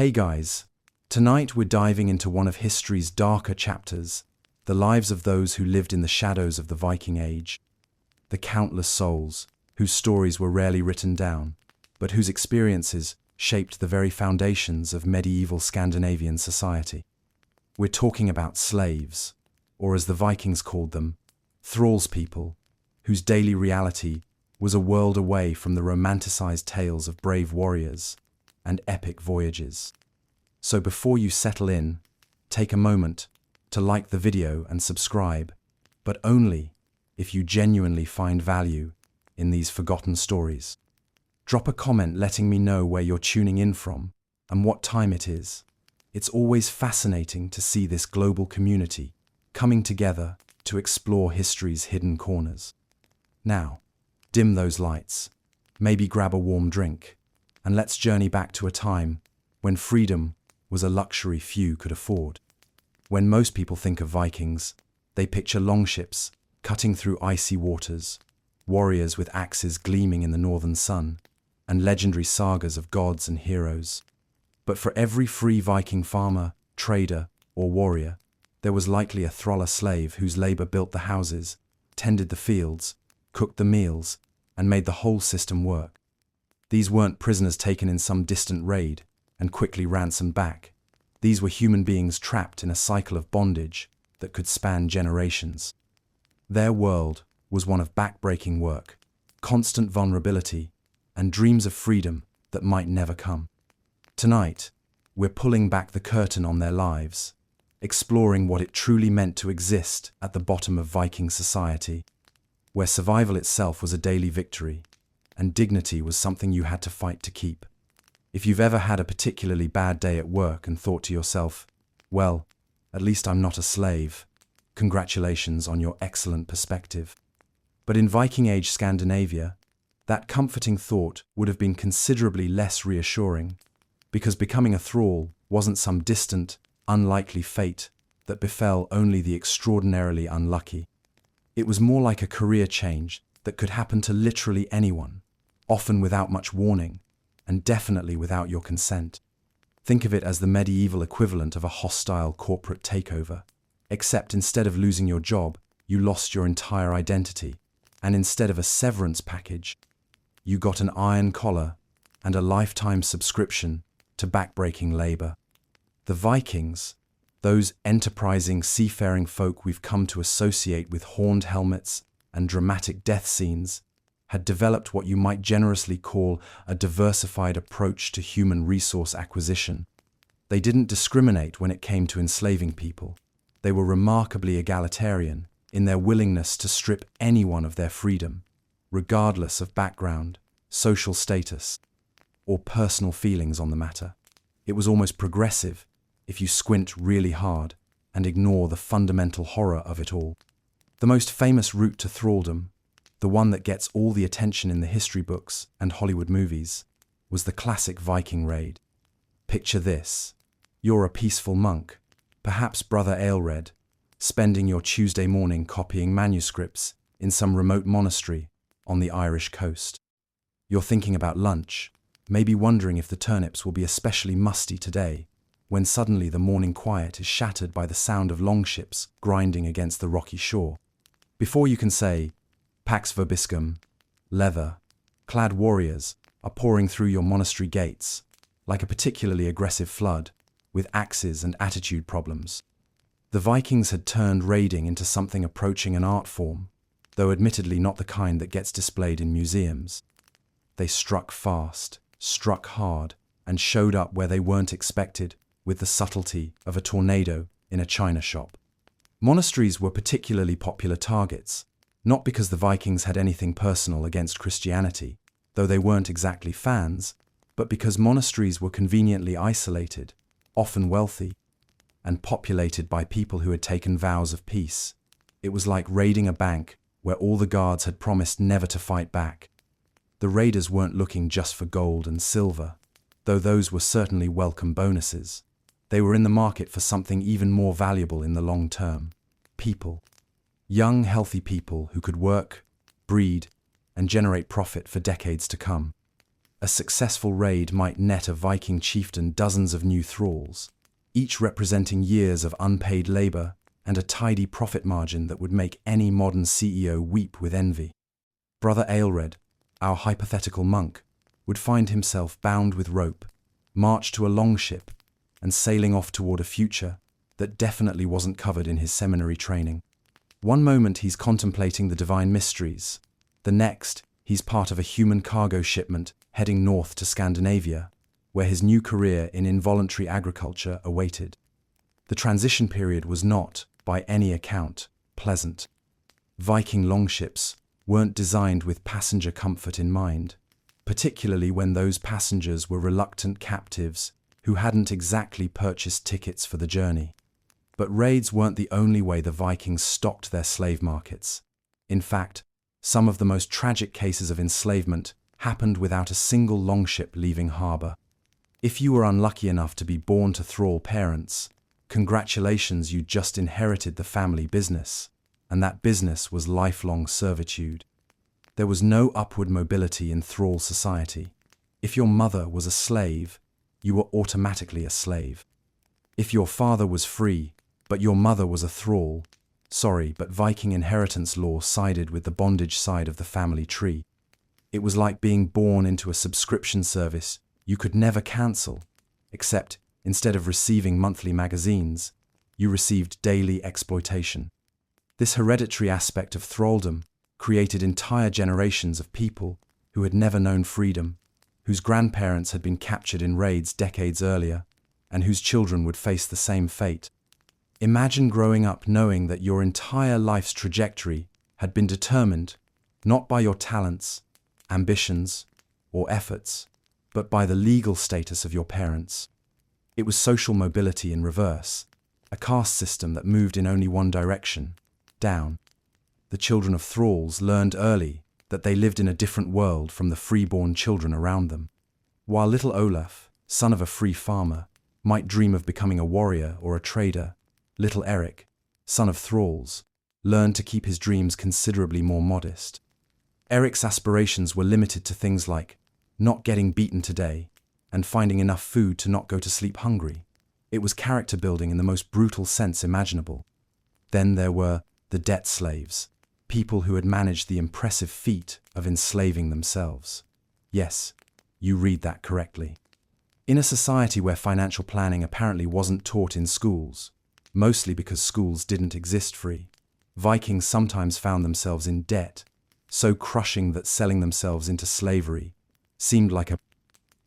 Hey guys, tonight we're diving into one of history's darker chapters, the lives of those who lived in the shadows of the Viking Age. The countless souls, whose stories were rarely written down, but whose experiences shaped the very foundations of medieval Scandinavian society. We're talking about slaves, or as the Vikings called them, thralls people, whose daily reality was a world away from the romanticized tales of brave warriors and epic voyages. So before you settle in, take a moment to like the video and subscribe, but only if you genuinely find value in these forgotten stories. Drop a comment letting me know where you're tuning in from and what time it is. It's always fascinating to see this global community coming together to explore history's hidden corners. Now, dim those lights, maybe grab a warm drink, and let's journey back to a time when freedom was a luxury few could afford. When most people think of Vikings, they picture longships cutting through icy waters, warriors with axes gleaming in the northern sun, and legendary sagas of gods and heroes. But for every free Viking farmer, trader, or warrior, there was likely a thrall slave whose labor built the houses, tended the fields, cooked the meals, and made the whole system work. These weren't prisoners taken in some distant raid and quickly ransomed back. These were human beings trapped in a cycle of bondage that could span generations. Their world was one of back-breaking work, constant vulnerability, and dreams of freedom that might never come. Tonight, we're pulling back the curtain on their lives, exploring what it truly meant to exist at the bottom of Viking society, where survival itself was a daily victory, and dignity was something you had to fight to keep. If you've ever had a particularly bad day at work and thought to yourself, well, at least I'm not a slave, congratulations on your excellent perspective. But in Viking Age Scandinavia, that comforting thought would have been considerably less reassuring, because becoming a thrall wasn't some distant, unlikely fate that befell only the extraordinarily unlucky. It was more like a career change that could happen to literally anyone, often without much warning, and definitely without your consent. Think of it as the medieval equivalent of a hostile corporate takeover, except instead of losing your job, you lost your entire identity, and instead of a severance package, you got an iron collar and a lifetime subscription to backbreaking labor. The Vikings, those enterprising seafaring folk we've come to associate with horned helmets and dramatic death scenes, had developed what you might generously call a diversified approach to human resource acquisition. They didn't discriminate when it came to enslaving people. They were remarkably egalitarian in their willingness to strip anyone of their freedom, regardless of background, social status, or personal feelings on the matter. It was almost progressive if you squint really hard and ignore the fundamental horror of it all. The most famous route to thraldom, the one that gets all the attention in the history books and Hollywood movies, was the classic Viking raid. Picture this. You're a peaceful monk, perhaps Brother Aelred, spending your Tuesday morning copying manuscripts in some remote monastery on the Irish coast. You're thinking about lunch, maybe wondering if the turnips will be especially musty today, when suddenly the morning quiet is shattered by the sound of longships grinding against the rocky shore. Before you can say, Pax vobiscum, leather, clad warriors are pouring through your monastery gates, like a particularly aggressive flood, with axes and attitude problems. The Vikings had turned raiding into something approaching an art form, though admittedly not the kind that gets displayed in museums. They struck fast, struck hard, and showed up where they weren't expected, with the subtlety of a tornado in a china shop. Monasteries were particularly popular targets, not because the Vikings had anything personal against Christianity, though they weren't exactly fans, but because monasteries were conveniently isolated, often wealthy, and populated by people who had taken vows of peace. It was like raiding a bank where all the guards had promised never to fight back. The raiders weren't looking just for gold and silver, though those were certainly welcome bonuses. They were in the market for something even more valuable in the long term: people. Young, healthy people who could work, breed, and generate profit for decades to come. A successful raid might net a Viking chieftain dozens of new thralls, each representing years of unpaid labor and a tidy profit margin that would make any modern CEO weep with envy. Brother Aelred, our hypothetical monk, would find himself bound with rope, marched to a longship, and sailing off toward a future that definitely wasn't covered in his seminary training. One moment he's contemplating the divine mysteries, the next he's part of a human cargo shipment heading north to Scandinavia, where his new career in involuntary agriculture awaited. The transition period was not, by any account, pleasant. Viking longships weren't designed with passenger comfort in mind, particularly when those passengers were reluctant captives who hadn't exactly purchased tickets for the journey. But raids weren't the only way the Vikings stocked their slave markets. In fact, some of the most tragic cases of enslavement happened without a single longship leaving harbor. If you were unlucky enough to be born to thrall parents, congratulations, you just inherited the family business, and that business was lifelong servitude. There was no upward mobility in thrall society. If your mother was a slave, you were automatically a slave. If your father was free, but your mother was a thrall, sorry, but Viking inheritance law sided with the bondage side of the family tree. It was like being born into a subscription service you could never cancel, except instead of receiving monthly magazines, you received daily exploitation. This hereditary aspect of thraldom created entire generations of people who had never known freedom, whose grandparents had been captured in raids decades earlier, and whose children would face the same fate. Imagine growing up knowing that your entire life's trajectory had been determined not by your talents, ambitions, or efforts, but by the legal status of your parents. It was social mobility in reverse, a caste system that moved in only one direction, down. The children of thralls learned early that they lived in a different world from the free-born children around them. While little Olaf, son of a free farmer, might dream of becoming a warrior or a trader, little Eric, son of thralls, learned to keep his dreams considerably more modest. Eric's aspirations were limited to things like not getting beaten today and finding enough food to not go to sleep hungry. It was character building in the most brutal sense imaginable. Then there were the debt slaves, people who had managed the impressive feat of enslaving themselves. Yes, you read that correctly. In a society where financial planning apparently wasn't taught in schools, mostly because schools didn't exist free, Vikings sometimes found themselves in debt, so crushing that selling themselves into slavery seemed like a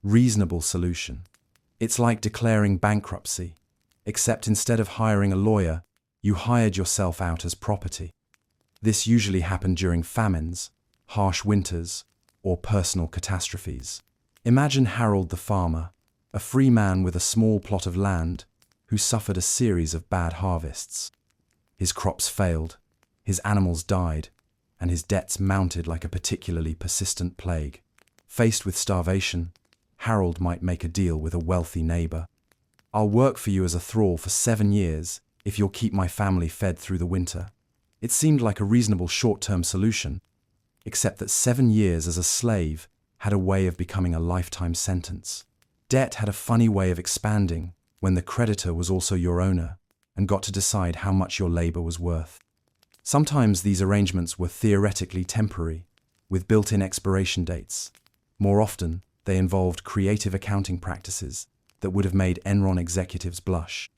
reasonable solution. It's like declaring bankruptcy, except instead of hiring a lawyer, you hired yourself out as property. This usually happened during famines, harsh winters, or personal catastrophes. Imagine Harold the farmer, a free man with a small plot of land, who suffered a series of bad harvests. His crops failed, his animals died, and his debts mounted like a particularly persistent plague. Faced with starvation, Harold might make a deal with a wealthy neighbor. "I'll work for you as a thrall for 7 years if you'll keep my family fed through the winter." It seemed like a reasonable short-term solution, except that 7 years as a slave had a way of becoming a lifetime sentence. Debt had a funny way of expanding when the creditor was also your owner and got to decide how much your labor was worth. Sometimes these arrangements were theoretically temporary, with built-in expiration dates. More often, they involved creative accounting practices that would have made Enron executives blush.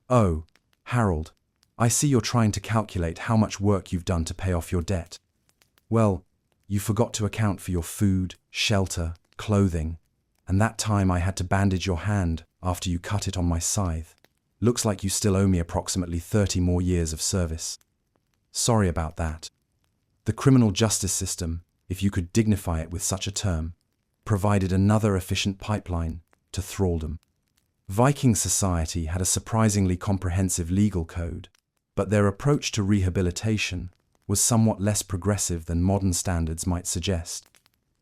"Oh, Harold, I see you're trying to calculate how much work you've done to pay off your debt. Well, you forgot to account for your food, shelter, clothing, and that time I had to bandage your hand after you cut it on my scythe. Looks like you still owe me approximately 30 more years of service. Sorry about that." The criminal justice system, if you could dignify it with such a term, provided another efficient pipeline to thraldom. Viking society had a surprisingly comprehensive legal code, but their approach to rehabilitation was somewhat less progressive than modern standards might suggest.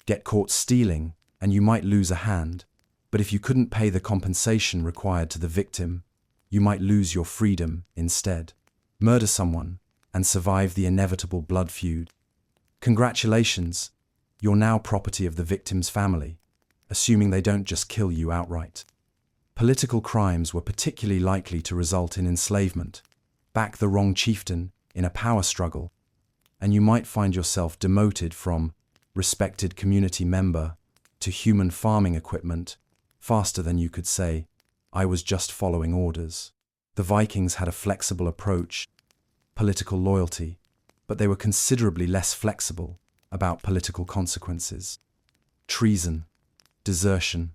Get caught stealing, and you might lose a hand, but if you couldn't pay the compensation required to the victim, you might lose your freedom instead. Murder someone, and survive the inevitable blood feud. Congratulations, you're now property of the victim's family. assuming they don't just kill you outright. Political crimes were particularly likely to result in enslavement. Back the wrong chieftain in a power struggle, and you might find yourself demoted from respected community member to human farming equipment faster than you could say, "I was just following orders." The Vikings had a flexible approach, political loyalty, but they were considerably less flexible about political consequences. Treason, desertion,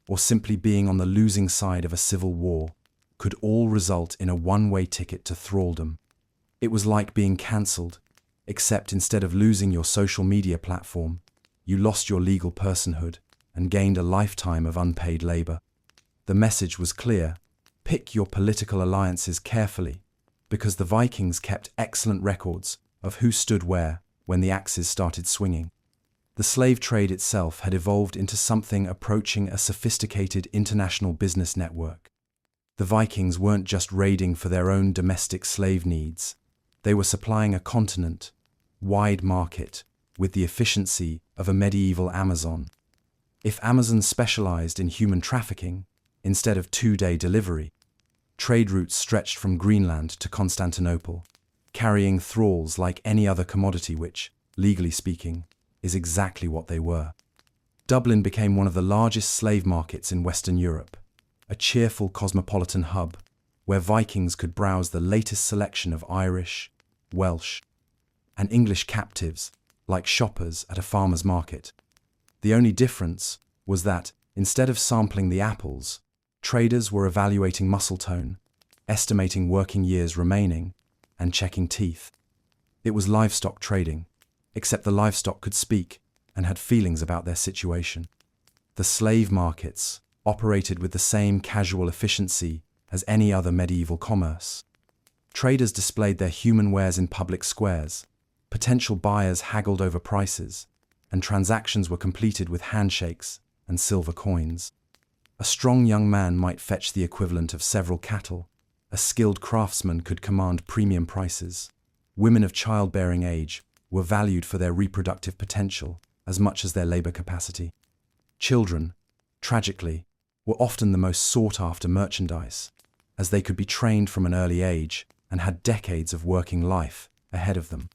or simply being on the losing side of a civil war could all result in a one-way ticket to thraldom. It was like being cancelled, except instead of losing your social media platform, you lost your legal personhood and gained a lifetime of unpaid labor. The message was clear: pick your political alliances carefully, because the Vikings kept excellent records of who stood where when the axes started swinging. The slave trade itself had evolved into something approaching a sophisticated international business network. The Vikings weren't just raiding for their own domestic slave needs. They were supplying a continent-wide market with the efficiency of a medieval Amazon. If Amazon specialized in human trafficking instead of two-day delivery, trade routes stretched from Greenland to Constantinople, carrying thralls like any other commodity which, legally speaking, is exactly what they were. Dublin became one of the largest slave markets in Western Europe, a cheerful cosmopolitan hub where Vikings could browse the latest selection of Irish, Welsh, and English captives like shoppers at a farmer's market. The only difference was that, instead of sampling the apples, traders were evaluating muscle tone, estimating working years remaining, and checking teeth. It was livestock trading, except the livestock could speak and had feelings about their situation. The slave markets operated with the same casual efficiency as any other medieval commerce. Traders displayed their human wares in public squares, potential buyers haggled over prices, and transactions were completed with handshakes and silver coins. A strong young man might fetch the equivalent of several cattle. A skilled craftsman could command premium prices. Women of childbearing age were valued for their reproductive potential as much as their labor capacity. Children, tragically, were often the most sought-after merchandise, as they could be trained from an early age and had decades of working life ahead of them.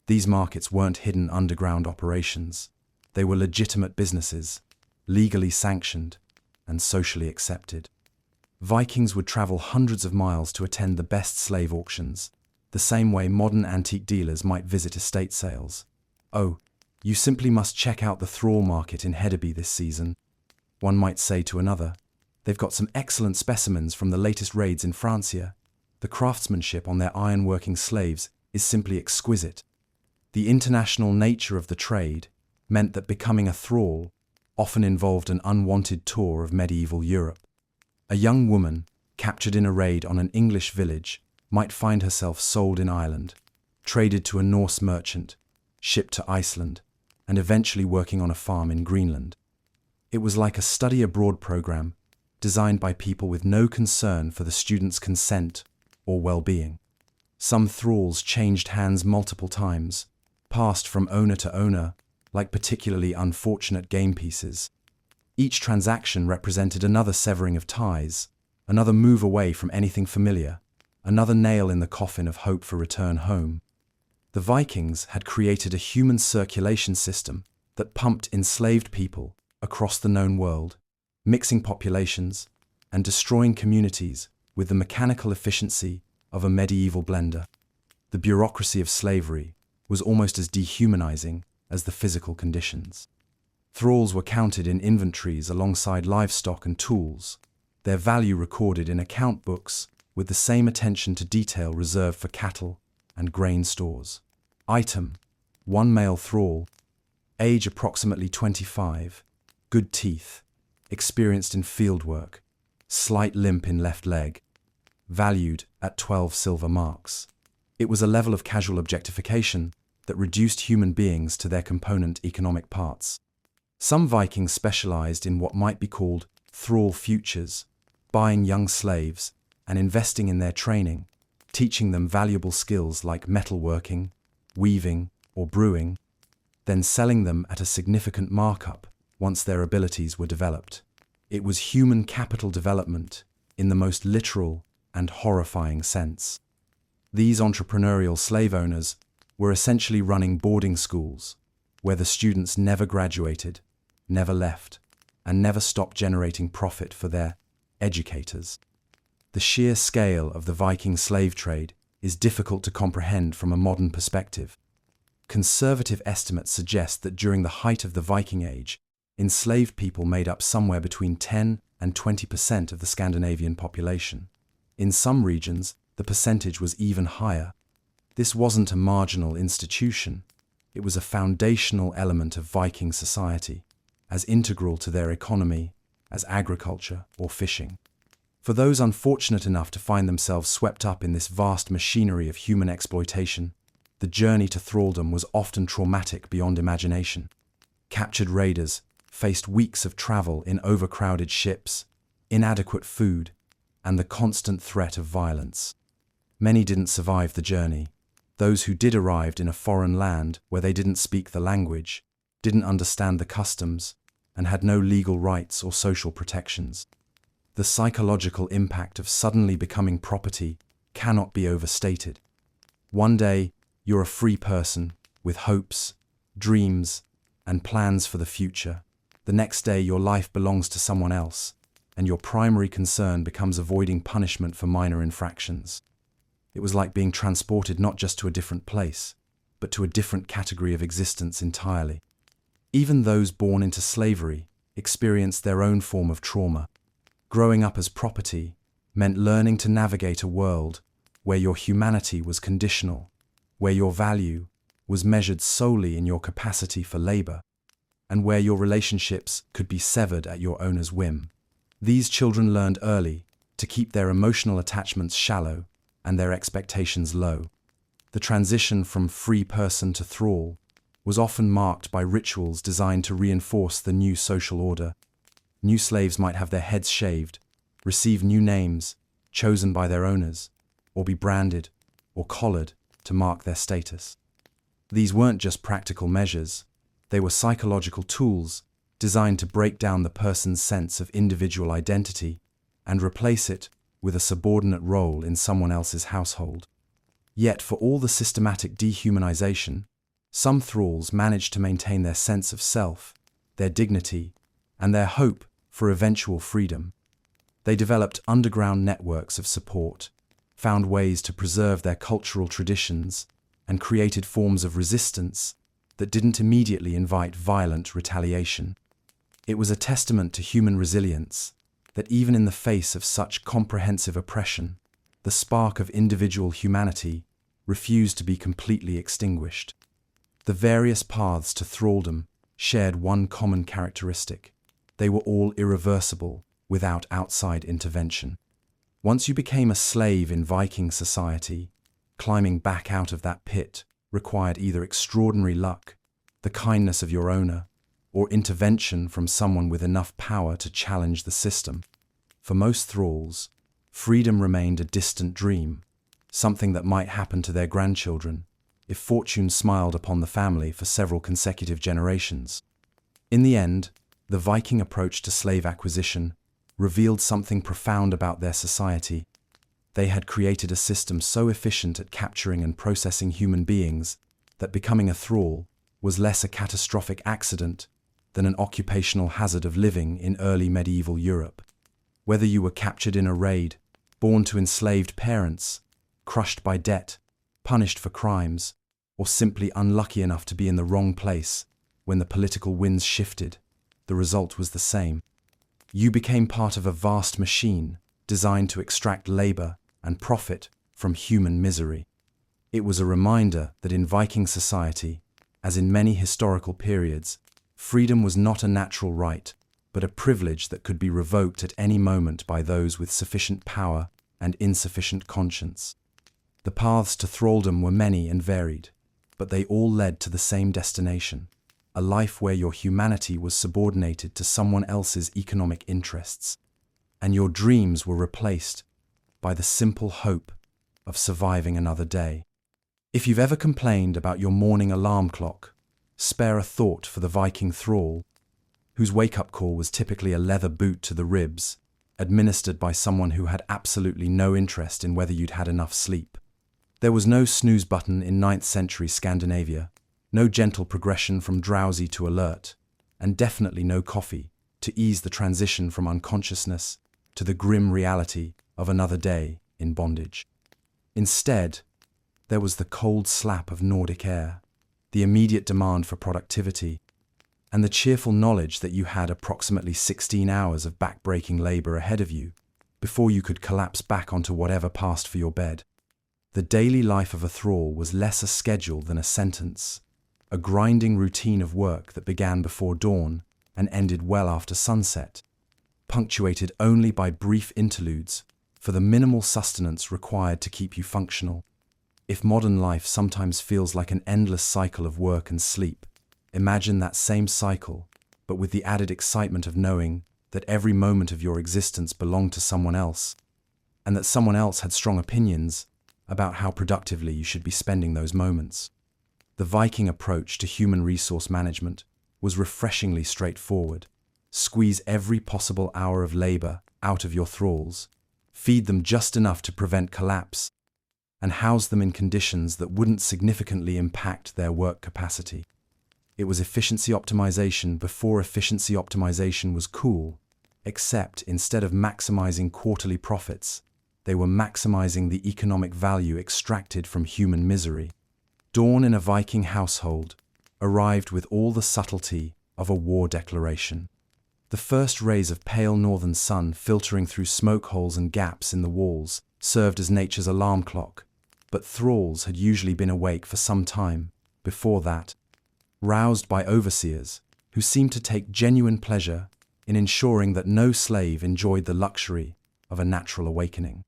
These markets weren't hidden underground operations. They were legitimate businesses, legally sanctioned and socially accepted. Vikings would travel hundreds of miles to attend the best slave auctions, the same way modern antique dealers might visit estate sales. "Oh, you simply must check out the thrall market in Hedeby this season," one might say to another. "They've got some excellent specimens from the latest raids in Francia. The craftsmanship on their iron-working slaves is simply exquisite." The international nature of the trade meant that becoming a thrall often involved an unwanted tour of medieval Europe. A young woman, captured in a raid on an English village, might find herself sold in Ireland, traded to a Norse merchant, shipped to Iceland, and eventually working on a farm in Greenland. It was like a study abroad program designed by people with no concern for the student's consent or well-being. Some thralls changed hands multiple times, passed from owner to owner, like particularly unfortunate game pieces. Each transaction represented another severing of ties, another move away from anything familiar, another nail in the coffin of hope for return home. The Vikings had created a human circulation system that pumped enslaved people across the known world, mixing populations and destroying communities with the mechanical efficiency of a medieval blender. The bureaucracy of slavery was almost as dehumanizing as the physical conditions. Thralls were counted in inventories alongside livestock and tools, their value recorded in account books with the same attention to detail reserved for cattle and grain stores. Item: 1 male thrall, age approximately 25, good teeth, experienced in fieldwork, slight limp in left leg, valued at 12 silver marks. It was a level of casual objectification that reduced human beings to their component economic parts. Some Vikings specialized in what might be called thrall futures, buying young slaves and investing in their training, teaching them valuable skills like metalworking, weaving, or brewing, then selling them at a significant markup once their abilities were developed. It was human capital development in the most literal and horrifying sense. These entrepreneurial slave owners were essentially running boarding schools where the students never graduated, never left, and never stopped generating profit for their educators. The sheer scale of the Viking slave trade is difficult to comprehend from a modern perspective. Conservative estimates suggest that during the height of the Viking Age, enslaved people made up somewhere between 10 and 20% of the Scandinavian population. In some regions, the percentage was even higher. This wasn't a marginal institution. It was a foundational element of Viking society, as integral to their economy as agriculture or fishing. For those unfortunate enough to find themselves swept up in this vast machinery of human exploitation, the journey to thraldom was often traumatic beyond imagination. Captured raiders faced weeks of travel in overcrowded ships, inadequate food, and the constant threat of violence. Many didn't survive the journey. Those who did arrived in a foreign land where they didn't speak the language, didn't understand the customs, and had no legal rights or social protections. The psychological impact of suddenly becoming property cannot be overstated. One day, you're a free person with hopes, dreams, and plans for the future. The next day, your life belongs to someone else, and your primary concern becomes avoiding punishment for minor infractions. It was like being transported not just to a different place, but to a different category of existence entirely. Even those born into slavery experienced their own form of trauma. Growing up as property meant learning to navigate a world where your humanity was conditional, where your value was measured solely in your capacity for labor, and where your relationships could be severed at your owner's whim. These children learned early to keep their emotional attachments shallow and their expectations low. The transition from free person to thrall was often marked by rituals designed to reinforce the new social order. New slaves might have their heads shaved, receive new names chosen by their owners, or be branded or collared to mark their status. These weren't just practical measures, they were psychological tools designed to break down the person's sense of individual identity and replace it with a subordinate role in someone else's household. Yet for all the systematic dehumanization, some thralls managed to maintain their sense of self, their dignity, and their hope for eventual freedom. They developed underground networks of support, found ways to preserve their cultural traditions, and created forms of resistance that didn't immediately invite violent retaliation. It was a testament to human resilience that even in the face of such comprehensive oppression, the spark of individual humanity refused to be completely extinguished. The various paths to thraldom shared one common characteristic. They were all irreversible without outside intervention. Once you became a slave in Viking society, climbing back out of that pit required either extraordinary luck, the kindness of your owner, or intervention from someone with enough power to challenge the system. For most thralls, freedom remained a distant dream, something that might happen to their grandchildren if fortune smiled upon the family for several consecutive generations. In the end, the Viking approach to slave acquisition revealed something profound about their society. They had created a system so efficient at capturing and processing human beings that becoming a thrall was less a catastrophic accident than an occupational hazard of living in early medieval Europe. Whether you were captured in a raid, born to enslaved parents, crushed by debt, punished for crimes, or simply unlucky enough to be in the wrong place when the political winds shifted, the result was the same. You became part of a vast machine designed to extract labor and profit from human misery. It was a reminder that in Viking society, as in many historical periods, freedom was not a natural right, but a privilege that could be revoked at any moment by those with sufficient power and insufficient conscience. The paths to thraldom were many and varied, but they all led to the same destination, a life where your humanity was subordinated to someone else's economic interests, and your dreams were replaced by the simple hope of surviving another day. If you've ever complained about your morning alarm clock, spare a thought for the Viking thrall. whose wake-up call was typically a leather boot to the ribs, administered by someone who had absolutely no interest in whether you'd had enough sleep. There was no snooze button in 9th century Scandinavia, no gentle progression from drowsy to alert, and definitely no coffee to ease the transition from unconsciousness to the grim reality of another day in bondage. Instead, there was the cold slap of Nordic air, the immediate demand for productivity, and the cheerful knowledge that you had approximately 16 hours of back-breaking labor ahead of you before you could collapse back onto whatever passed for your bed. The daily life of a thrall was less a schedule than a sentence, a grinding routine of work that began before dawn and ended well after sunset, punctuated only by brief interludes for the minimal sustenance required to keep you functional. If modern life sometimes feels like an endless cycle of work and sleep, imagine that same cycle, but with the added excitement of knowing that every moment of your existence belonged to someone else, and that someone else had strong opinions about how productively you should be spending those moments. The Viking approach to human resource management was refreshingly straightforward. Squeeze every possible hour of labor out of your thralls, feed them just enough to prevent collapse, and house them in conditions that wouldn't significantly impact their work capacity. It was efficiency optimization before efficiency optimization was cool, except instead of maximizing quarterly profits, they were maximizing the economic value extracted from human misery. Dawn in a Viking household arrived with all the subtlety of a war declaration. The first rays of pale northern sun filtering through smoke holes and gaps in the walls served as nature's alarm clock, but thralls had usually been awake for some time before that, roused by overseers who seemed to take genuine pleasure in ensuring that no slave enjoyed the luxury of a natural awakening.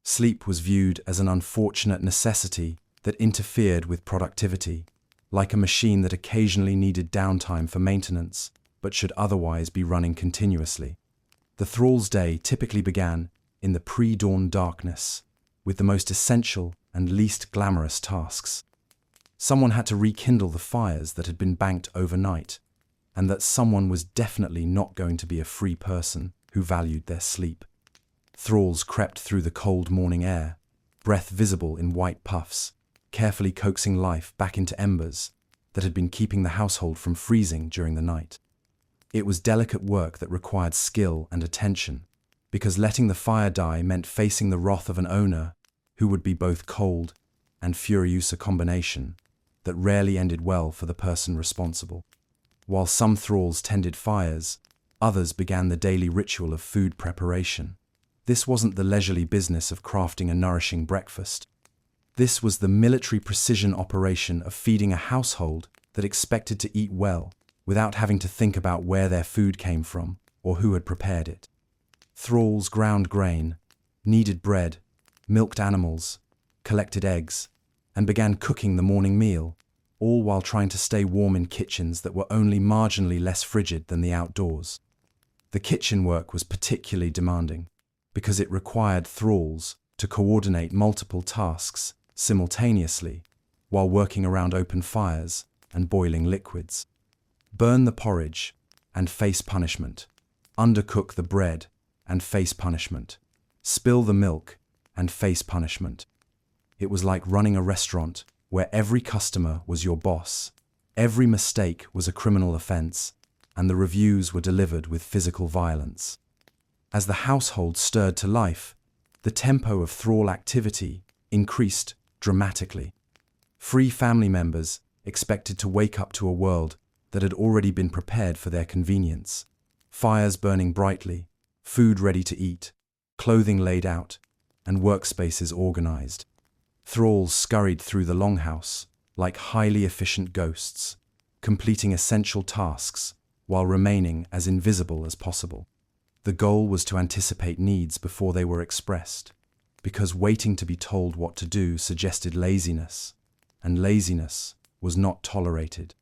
Sleep was viewed as an unfortunate necessity that interfered with productivity, like a machine that occasionally needed downtime for maintenance, but should otherwise be running continuously. The thrall's day typically began in the pre-dawn darkness, with the most essential and least glamorous tasks. Someone had to rekindle the fires that had been banked overnight, and that someone was definitely not going to be a free person who valued their sleep. Thralls crept through the cold morning air, breath visible in white puffs, carefully coaxing life back into embers that had been keeping the household from freezing during the night. It was delicate work that required skill and attention, because letting the fire die meant facing the wrath of an owner who would be both cold and furious, a combination that rarely ended well for the person responsible. While some thralls tended fires, others began the daily ritual of food preparation. This wasn't the leisurely business of crafting a nourishing breakfast. This was the military precision operation of feeding a household that expected to eat well without having to think about where their food came from or who had prepared it. Thralls ground grain, kneaded bread, milked animals, collected eggs, and began cooking the morning meal, all while trying to stay warm in kitchens that were only marginally less frigid than the outdoors. The kitchen work was particularly demanding because it required thralls to coordinate multiple tasks simultaneously while working around open fires and boiling liquids. Burn the porridge and face punishment. Undercook the bread and face punishment. Spill the milk and face punishment. It was like running a restaurant where every customer was your boss, every mistake was a criminal offense, and the reviews were delivered with physical violence. As the household stirred to life, the tempo of thrall activity increased dramatically. Free family members expected to wake up to a world that had already been prepared for their convenience. Fires burning brightly, food ready to eat, clothing laid out, and workspaces organized. Thralls scurried through the longhouse like highly efficient ghosts, completing essential tasks while remaining as invisible as possible. The goal was to anticipate needs before they were expressed, because waiting to be told what to do suggested laziness, and laziness was not tolerated.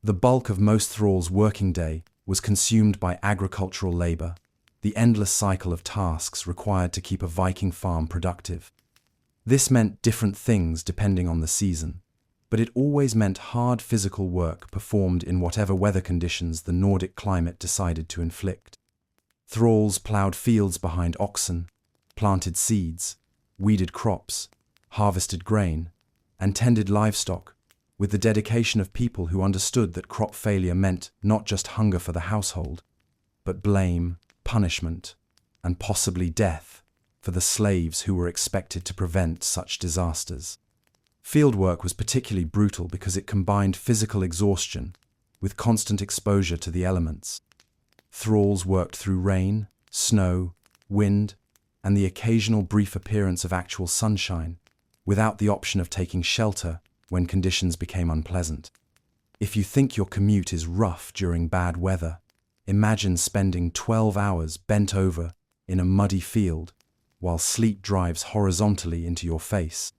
The bulk of most thralls' working day was consumed by agricultural labor, the endless cycle of tasks required to keep a Viking farm productive. This meant different things depending on the season. but it always meant hard physical work performed in whatever weather conditions the Nordic climate decided to inflict. Thralls ploughed fields behind oxen, planted seeds, weeded crops, harvested grain, and tended livestock, with the dedication of people who understood that crop failure meant not just hunger for the household, but blame, punishment, and possibly death for the slaves who were expected to prevent such disasters. Fieldwork was particularly brutal because it combined physical exhaustion with constant exposure to the elements. Thralls worked through rain, snow, wind, and the occasional brief appearance of actual sunshine, without the option of taking shelter when conditions became unpleasant. If you think your commute is rough during bad weather, imagine spending 12 hours bent over in a muddy field while sleet drives horizontally into your face,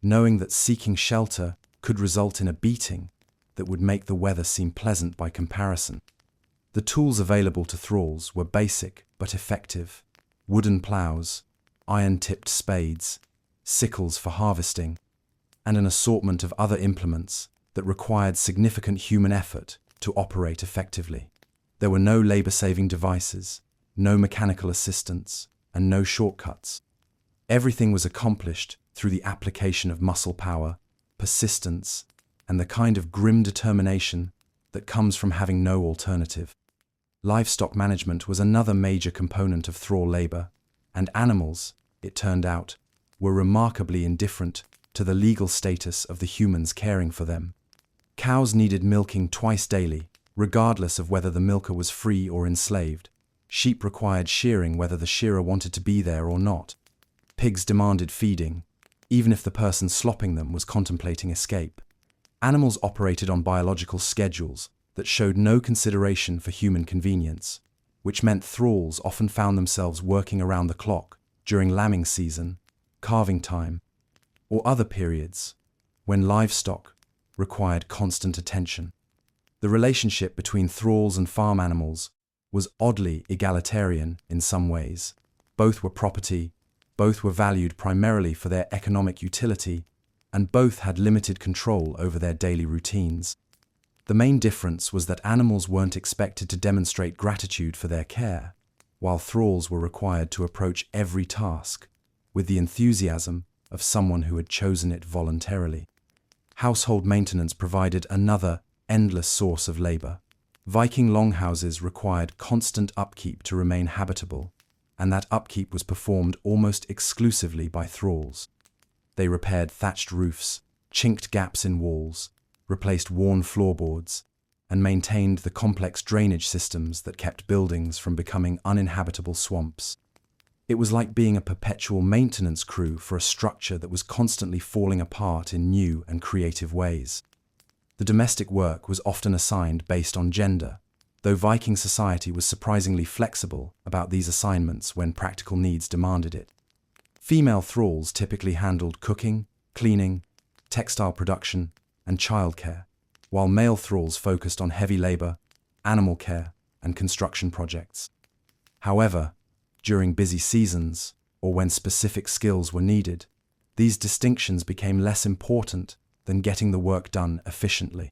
knowing that seeking shelter could result in a beating that would make the weather seem pleasant by comparison. The tools available to thralls were basic but effective: wooden ploughs, iron-tipped spades, sickles for harvesting, and an assortment of other implements that required significant human effort to operate effectively. There were no labor-saving devices, no mechanical assistance, and no shortcuts. Everything was accomplished through the application of muscle power, persistence, and the kind of grim determination that comes from having no alternative. Livestock management was another major component of thrall labor, and animals, it turned out, were remarkably indifferent to the legal status of the humans caring for them. Cows needed milking twice daily, regardless of whether the milker was free or enslaved. Sheep required shearing whether the shearer wanted to be there or not. Pigs demanded feeding, even if the person slopping them was contemplating escape. Animals operated on biological schedules that showed no consideration for human convenience, which meant thralls often found themselves working around the clock during lambing season, calving time, or other periods when livestock required constant attention. The relationship between thralls and farm animals was oddly egalitarian in some ways. Both were property, both were valued primarily for their economic utility, and both had limited control over their daily routines. The main difference was that animals weren't expected to demonstrate gratitude for their care, while thralls were required to approach every task with the enthusiasm of someone who had chosen it voluntarily. Household maintenance provided another endless source of labor. Viking longhouses required constant upkeep to remain habitable, and that upkeep was performed almost exclusively by thralls. They repaired thatched roofs, chinked gaps in walls, replaced worn floorboards, and maintained the complex drainage systems that kept buildings from becoming uninhabitable swamps. It was like being a perpetual maintenance crew for a structure that was constantly falling apart in new and creative ways. The domestic work was often assigned based on gender, though Viking society was surprisingly flexible about these assignments when practical needs demanded it. Female thralls typically handled cooking, cleaning, textile production, and childcare, while male thralls focused on heavy labor, animal care, and construction projects. However, during busy seasons, or when specific skills were needed, these distinctions became less important than getting the work done efficiently.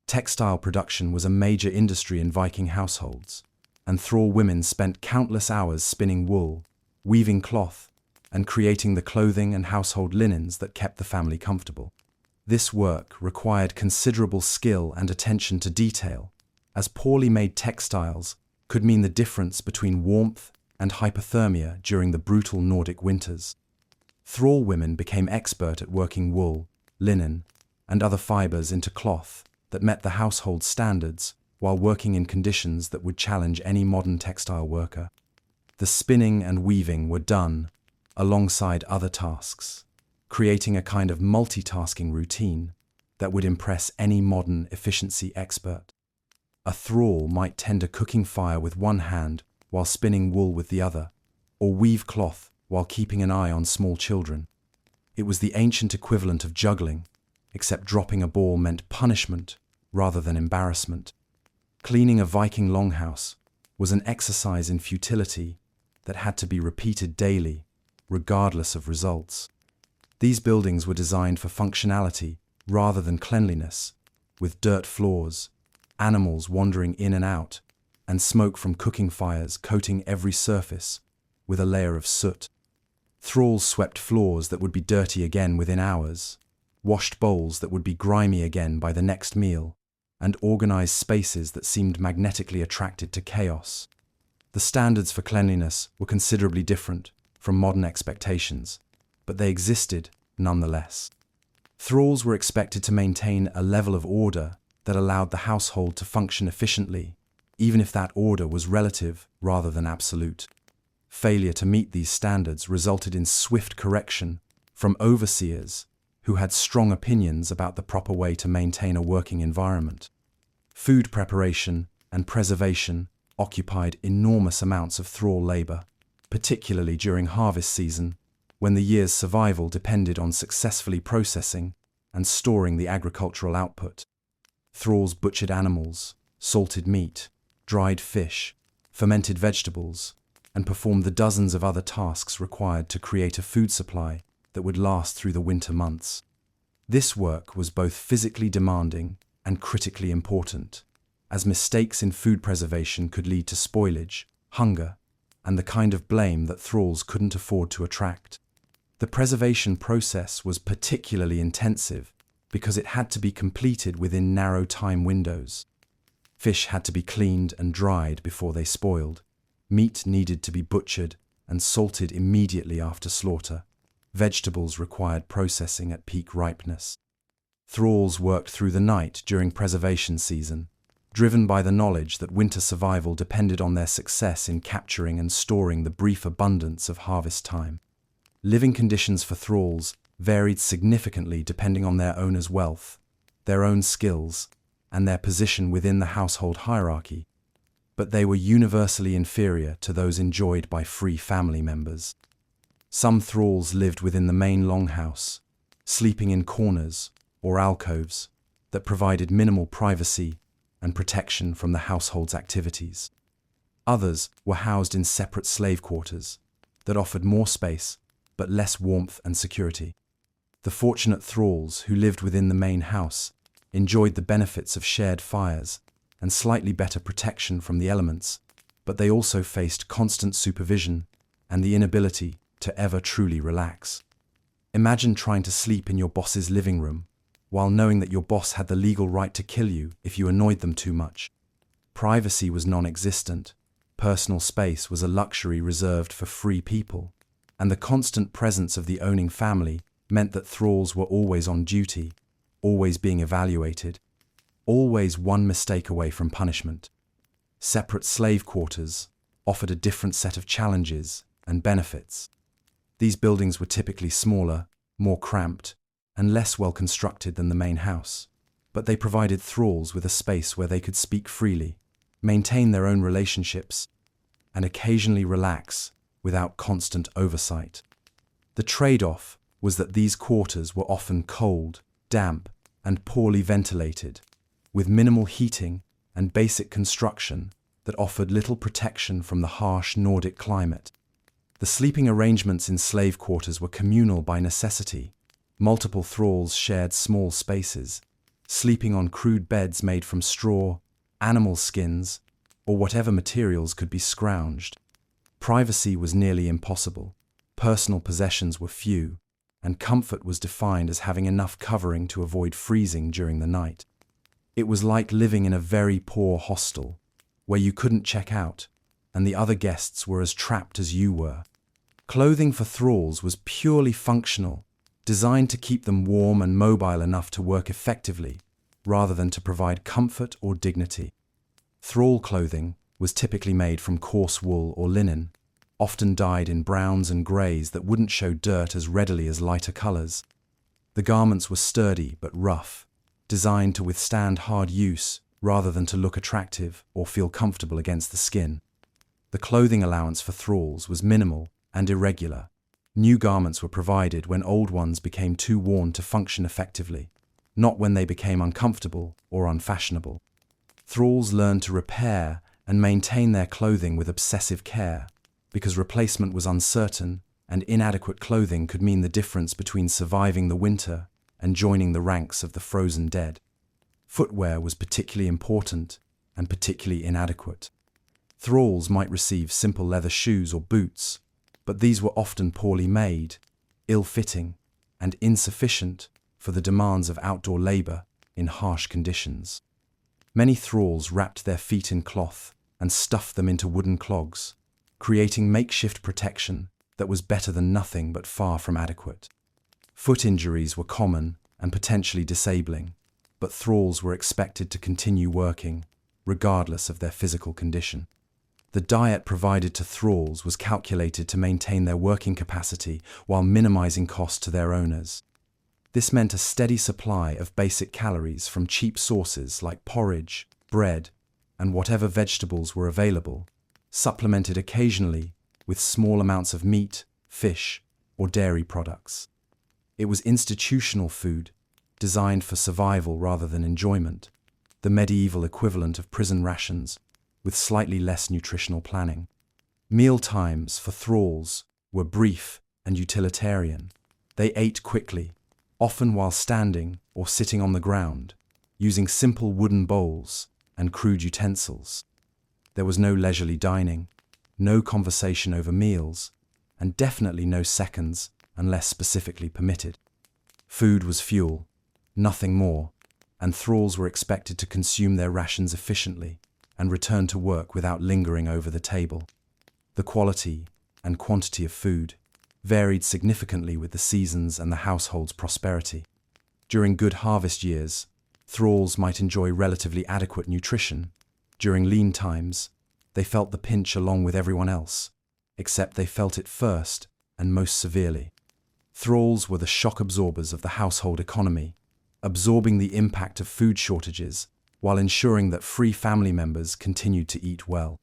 Textile production was a major industry in Viking households, and thrall women spent countless hours spinning wool, weaving cloth, and creating the clothing and household linens that kept the family comfortable. This work required considerable skill and attention to detail, as poorly made textiles could mean the difference between warmth and hypothermia during the brutal Nordic winters. Thrall women became expert at working wool, linen, and other fibers into cloth that met the household standards while working in conditions that would challenge any modern textile worker. The spinning and weaving were done alongside other tasks, creating a kind of multitasking routine that would impress any modern efficiency expert. A thrall might tend a cooking fire with one hand while spinning wool with the other, or weave cloth while keeping an eye on small children. It was the ancient equivalent of juggling, except dropping a ball meant punishment rather than embarrassment. Cleaning a Viking longhouse was an exercise in futility that had to be repeated daily, regardless of results. These buildings were designed for functionality rather than cleanliness, with dirt floors, animals wandering in and out, and smoke from cooking fires coating every surface with a layer of soot. Thralls swept floors that would be dirty again within hours, washed bowls that would be grimy again by the next meal, and organized spaces that seemed magnetically attracted to chaos. The standards for cleanliness were considerably different from modern expectations, but they existed nonetheless. Thralls were expected to maintain a level of order that allowed the household to function efficiently, even if that order was relative rather than absolute. Failure to meet these standards resulted in swift correction from overseers who had strong opinions about the proper way to maintain a working environment. Food preparation and preservation occupied enormous amounts of thrall labor, particularly during harvest season, when the year's survival depended on successfully processing and storing the agricultural output. Thralls butchered animals, salted meat, dried fish, fermented vegetables, and performed the dozens of other tasks required to create a food supply that would last through the winter months. This work was both physically demanding and critically important, as mistakes in food preservation could lead to spoilage, hunger, and the kind of blame that thralls couldn't afford to attract. The preservation process was particularly intensive because it had to be completed within narrow time windows. Fish had to be cleaned and dried before they spoiled. Meat needed to be butchered and salted immediately after slaughter. Vegetables required processing at peak ripeness. Thralls worked through the night during preservation season, driven by the knowledge that winter survival depended on their success in capturing and storing the brief abundance of harvest time. Living conditions for thralls varied significantly depending on their owner's wealth, their own skills, and their position within the household hierarchy, but they were universally inferior to those enjoyed by free family members. Some thralls lived within the main longhouse, sleeping in corners or alcoves that provided minimal privacy and protection from the household's activities. Others were housed in separate slave quarters that offered more space but less warmth and security. The fortunate thralls who lived within the main house enjoyed the benefits of shared fires and slightly better protection from the elements, but they also faced constant supervision and the inability to ever truly relax. Imagine trying to sleep in your boss's living room while knowing that your boss had the legal right to kill you if you annoyed them too much. Privacy was non-existent. Personal space was a luxury reserved for free people, and the constant presence of the owning family meant that thralls were always on duty, always being evaluated, always one mistake away from punishment. Separate slave quarters offered a different set of challenges and benefits. These buildings were typically smaller, more cramped, and less well constructed than the main house, but they provided thralls with a space where they could speak freely, maintain their own relationships, and occasionally relax without constant oversight. The trade-off was that these quarters were often cold, damp, and poorly ventilated, with minimal heating and basic construction that offered little protection from the harsh Nordic climate. The sleeping arrangements in slave quarters were communal by necessity. Multiple thralls shared small spaces, sleeping on crude beds made from straw, animal skins, or whatever materials could be scrounged. Privacy was nearly impossible, personal possessions were few, and comfort was defined as having enough covering to avoid freezing during the night. It was like living in a very poor hostel, where you couldn't check out, and the other guests were as trapped as you were. Clothing for thralls was purely functional, designed to keep them warm and mobile enough to work effectively, rather than to provide comfort or dignity. Thrall clothing was typically made from coarse wool or linen, often dyed in browns and greys that wouldn't show dirt as readily as lighter colors. The garments were sturdy but rough, designed to withstand hard use rather than to look attractive or feel comfortable against the skin. The clothing allowance for thralls was minimal and irregular. New garments were provided when old ones became too worn to function effectively, not when they became uncomfortable or unfashionable. Thralls learned to repair and maintain their clothing with obsessive care, because replacement was uncertain and inadequate clothing could mean the difference between surviving the winter and joining the ranks of the frozen dead. Footwear was particularly important and particularly inadequate. Thralls might receive simple leather shoes or boots, but these were often poorly made, ill-fitting, and insufficient for the demands of outdoor labor in harsh conditions. Many thralls wrapped their feet in cloth and stuffed them into wooden clogs, creating makeshift protection that was better than nothing but far from adequate. Foot injuries were common and potentially disabling, but thralls were expected to continue working, regardless of their physical condition. The diet provided to thralls was calculated to maintain their working capacity while minimizing cost to their owners. This meant a steady supply of basic calories from cheap sources like porridge, bread, and whatever vegetables were available, supplemented occasionally with small amounts of meat, fish, or dairy products. It was institutional food, designed for survival rather than enjoyment, the medieval equivalent of prison rations, with slightly less nutritional planning. Meal times for thralls were brief and utilitarian. They ate quickly, often while standing or sitting on the ground, using simple wooden bowls and crude utensils. There was no leisurely dining, no conversation over meals, and definitely no seconds unless specifically permitted. Food was fuel, nothing more, and thralls were expected to consume their rations efficiently and return to work without lingering over the table. The quality and quantity of food varied significantly with the seasons and the household's prosperity. During good harvest years, thralls might enjoy relatively adequate nutrition. During lean times, they felt the pinch along with everyone else, except they felt it first and most severely. Thralls were the shock absorbers of the household economy, absorbing the impact of food shortages while ensuring that free family members continued to eat well.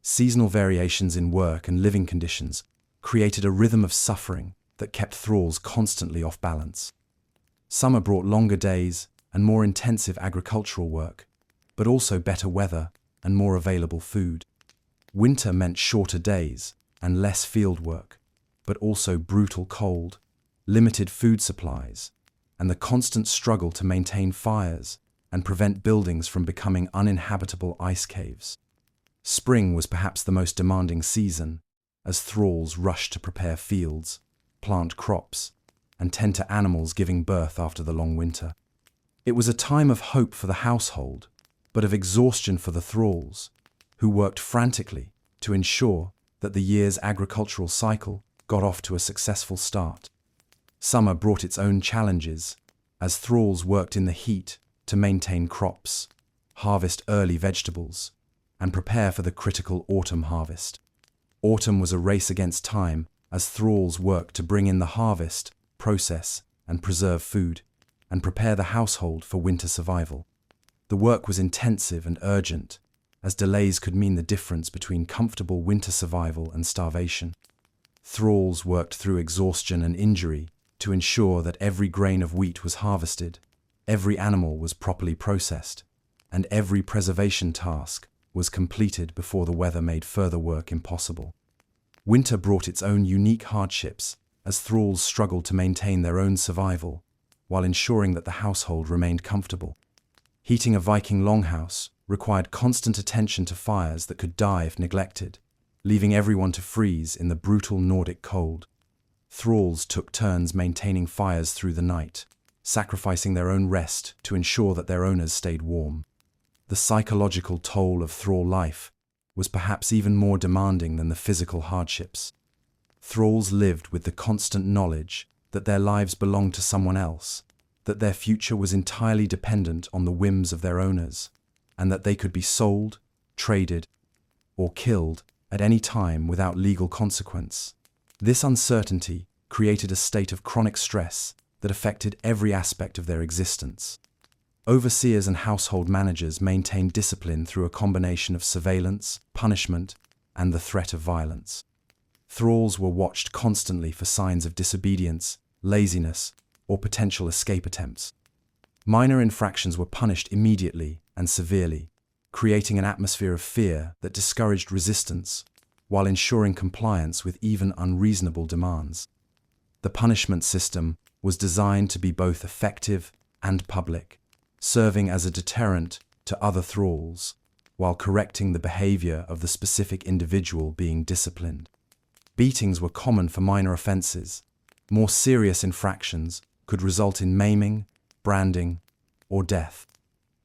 Seasonal variations in work and living conditions created a rhythm of suffering that kept thralls constantly off balance. Summer brought longer days and more intensive agricultural work, but also better weather and more available food. Winter meant shorter days and less field work, but also brutal cold, limited food supplies, and the constant struggle to maintain fires and prevent buildings from becoming uninhabitable ice caves. Spring was perhaps the most demanding season, as thralls rushed to prepare fields, plant crops, and tend to animals giving birth after the long winter. It was a time of hope for the household, but of exhaustion for the thralls, who worked frantically to ensure that the year's agricultural cycle got off to a successful start. Summer brought its own challenges, as thralls worked in the heat to maintain crops, harvest early vegetables, and prepare for the critical autumn harvest. Autumn was a race against time as thralls worked to bring in the harvest, process, and preserve food, and prepare the household for winter survival. The work was intensive and urgent, as delays could mean the difference between comfortable winter survival and starvation. Thralls worked through exhaustion and injury to ensure that every grain of wheat was harvested, every animal was properly processed, and every preservation task was completed before the weather made further work impossible. Winter brought its own unique hardships as thralls struggled to maintain their own survival while ensuring that the household remained comfortable. Heating a Viking longhouse required constant attention to fires that could die if neglected, leaving everyone to freeze in the brutal Nordic cold. Thralls took turns maintaining fires through the night, sacrificing their own rest to ensure that their owners stayed warm. The psychological toll of thrall life was perhaps even more demanding than the physical hardships. Thralls lived with the constant knowledge that their lives belonged to someone else, that their future was entirely dependent on the whims of their owners, and that they could be sold, traded, or killed at any time without legal consequence. This uncertainty created a state of chronic stress that affected every aspect of their existence. Overseers and household managers maintained discipline through a combination of surveillance, punishment, and the threat of violence. Thralls were watched constantly for signs of disobedience, laziness, or potential escape attempts. Minor infractions were punished immediately and severely, creating an atmosphere of fear that discouraged resistance while ensuring compliance with even unreasonable demands. The punishment system was designed to be both effective and public, serving as a deterrent to other thralls, while correcting the behavior of the specific individual being disciplined. Beatings were common for minor offenses. More serious infractions could result in maiming, branding, or death.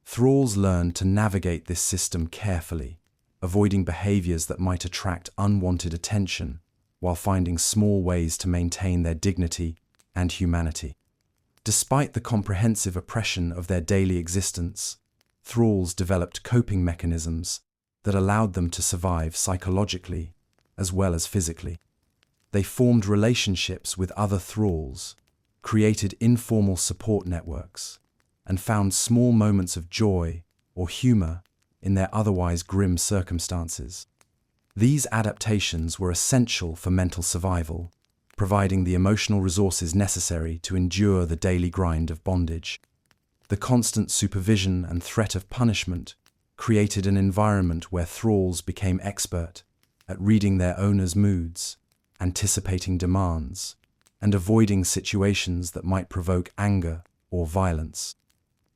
Thralls learned to navigate this system carefully, avoiding behaviors that might attract unwanted attention, while finding small ways to maintain their dignity and humanity. Despite the comprehensive oppression of their daily existence, thralls developed coping mechanisms that allowed them to survive psychologically as well as physically. They formed relationships with other thralls, created informal support networks, and found small moments of joy or humor in their otherwise grim circumstances. These adaptations were essential for mental survival, providing the emotional resources necessary to endure the daily grind of bondage. The constant supervision and threat of punishment created an environment where thralls became expert at reading their owners' moods, anticipating demands, and avoiding situations that might provoke anger or violence.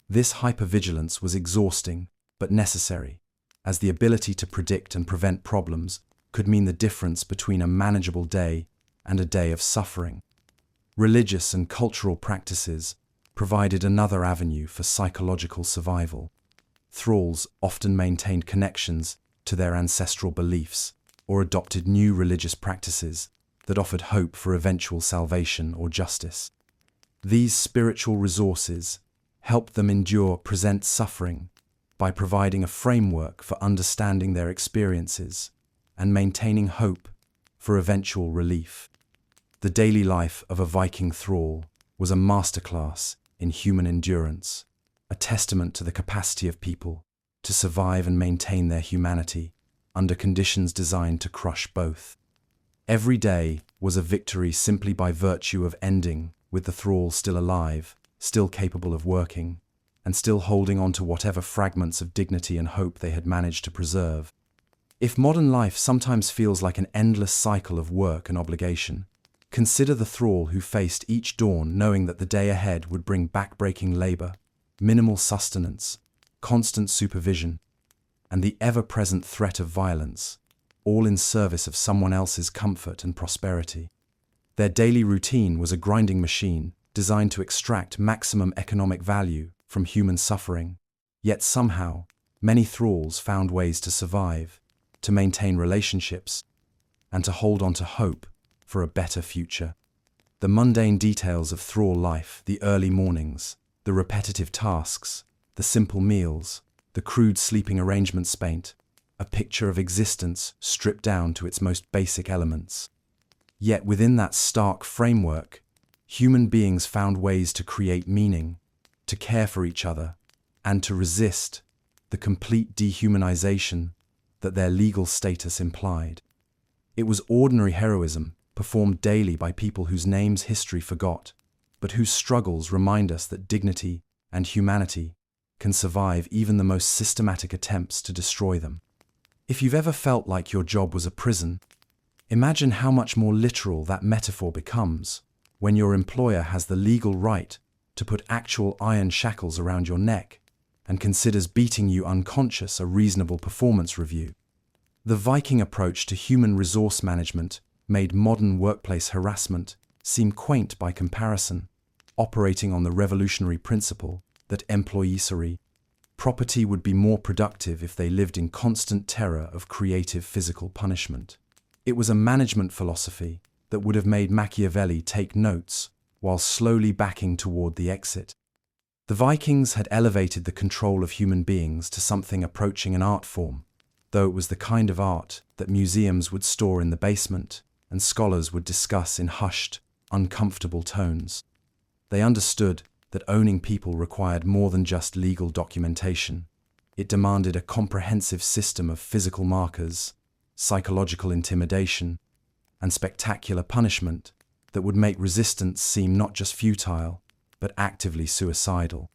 This hypervigilance was exhausting but necessary, as the ability to predict and prevent problems could mean the difference between a manageable day and a day of suffering. Religious and cultural practices provided another avenue for psychological survival. Thralls often maintained connections to their ancestral beliefs or adopted new religious practices that offered hope for eventual salvation or justice. These spiritual resources helped them endure present suffering by providing a framework for understanding their experiences and maintaining hope for eventual relief. The daily life of a Viking thrall was a masterclass in human endurance, a testament to the capacity of people to survive and maintain their humanity under conditions designed to crush both. Every day was a victory simply by virtue of ending with the thrall still alive, still capable of working, and still holding on to whatever fragments of dignity and hope they had managed to preserve. If modern life sometimes feels like an endless cycle of work and obligation, consider the thrall who faced each dawn knowing that the day ahead would bring back-breaking labor, minimal sustenance, constant supervision, and the ever-present threat of violence, all in service of someone else's comfort and prosperity. Their daily routine was a grinding machine designed to extract maximum economic value from human suffering, yet somehow, many thralls found ways to survive, to maintain relationships, and to hold on to hope for a better future. The mundane details of thrall life, the early mornings, the repetitive tasks, the simple meals, the crude sleeping arrangements paint a picture of existence stripped down to its most basic elements. Yet within that stark framework, human beings found ways to create meaning, to care for each other, and to resist the complete dehumanization that their legal status implied. It was ordinary heroism performed daily by people whose names history forgot, but whose struggles remind us that dignity and humanity can survive even the most systematic attempts to destroy them. If you've ever felt like your job was a prison, imagine how much more literal that metaphor becomes when your employer has the legal right to put actual iron shackles around your neck and considers beating you unconscious a reasonable performance review. The Viking approach to human resource management made modern workplace harassment seem quaint by comparison, operating on the revolutionary principle that property would be more productive if they lived in constant terror of creative physical punishment. It was a management philosophy that would have made Machiavelli take notes while slowly backing toward the exit. The Vikings had elevated the control of human beings to something approaching an art form, though it was the kind of art that museums would store in the basement and scholars would discuss in hushed, uncomfortable tones. They understood that owning people required more than just legal documentation. It demanded a comprehensive system of physical markers, psychological intimidation, and spectacular punishment that would make resistance seem not just futile, but actively suicidal.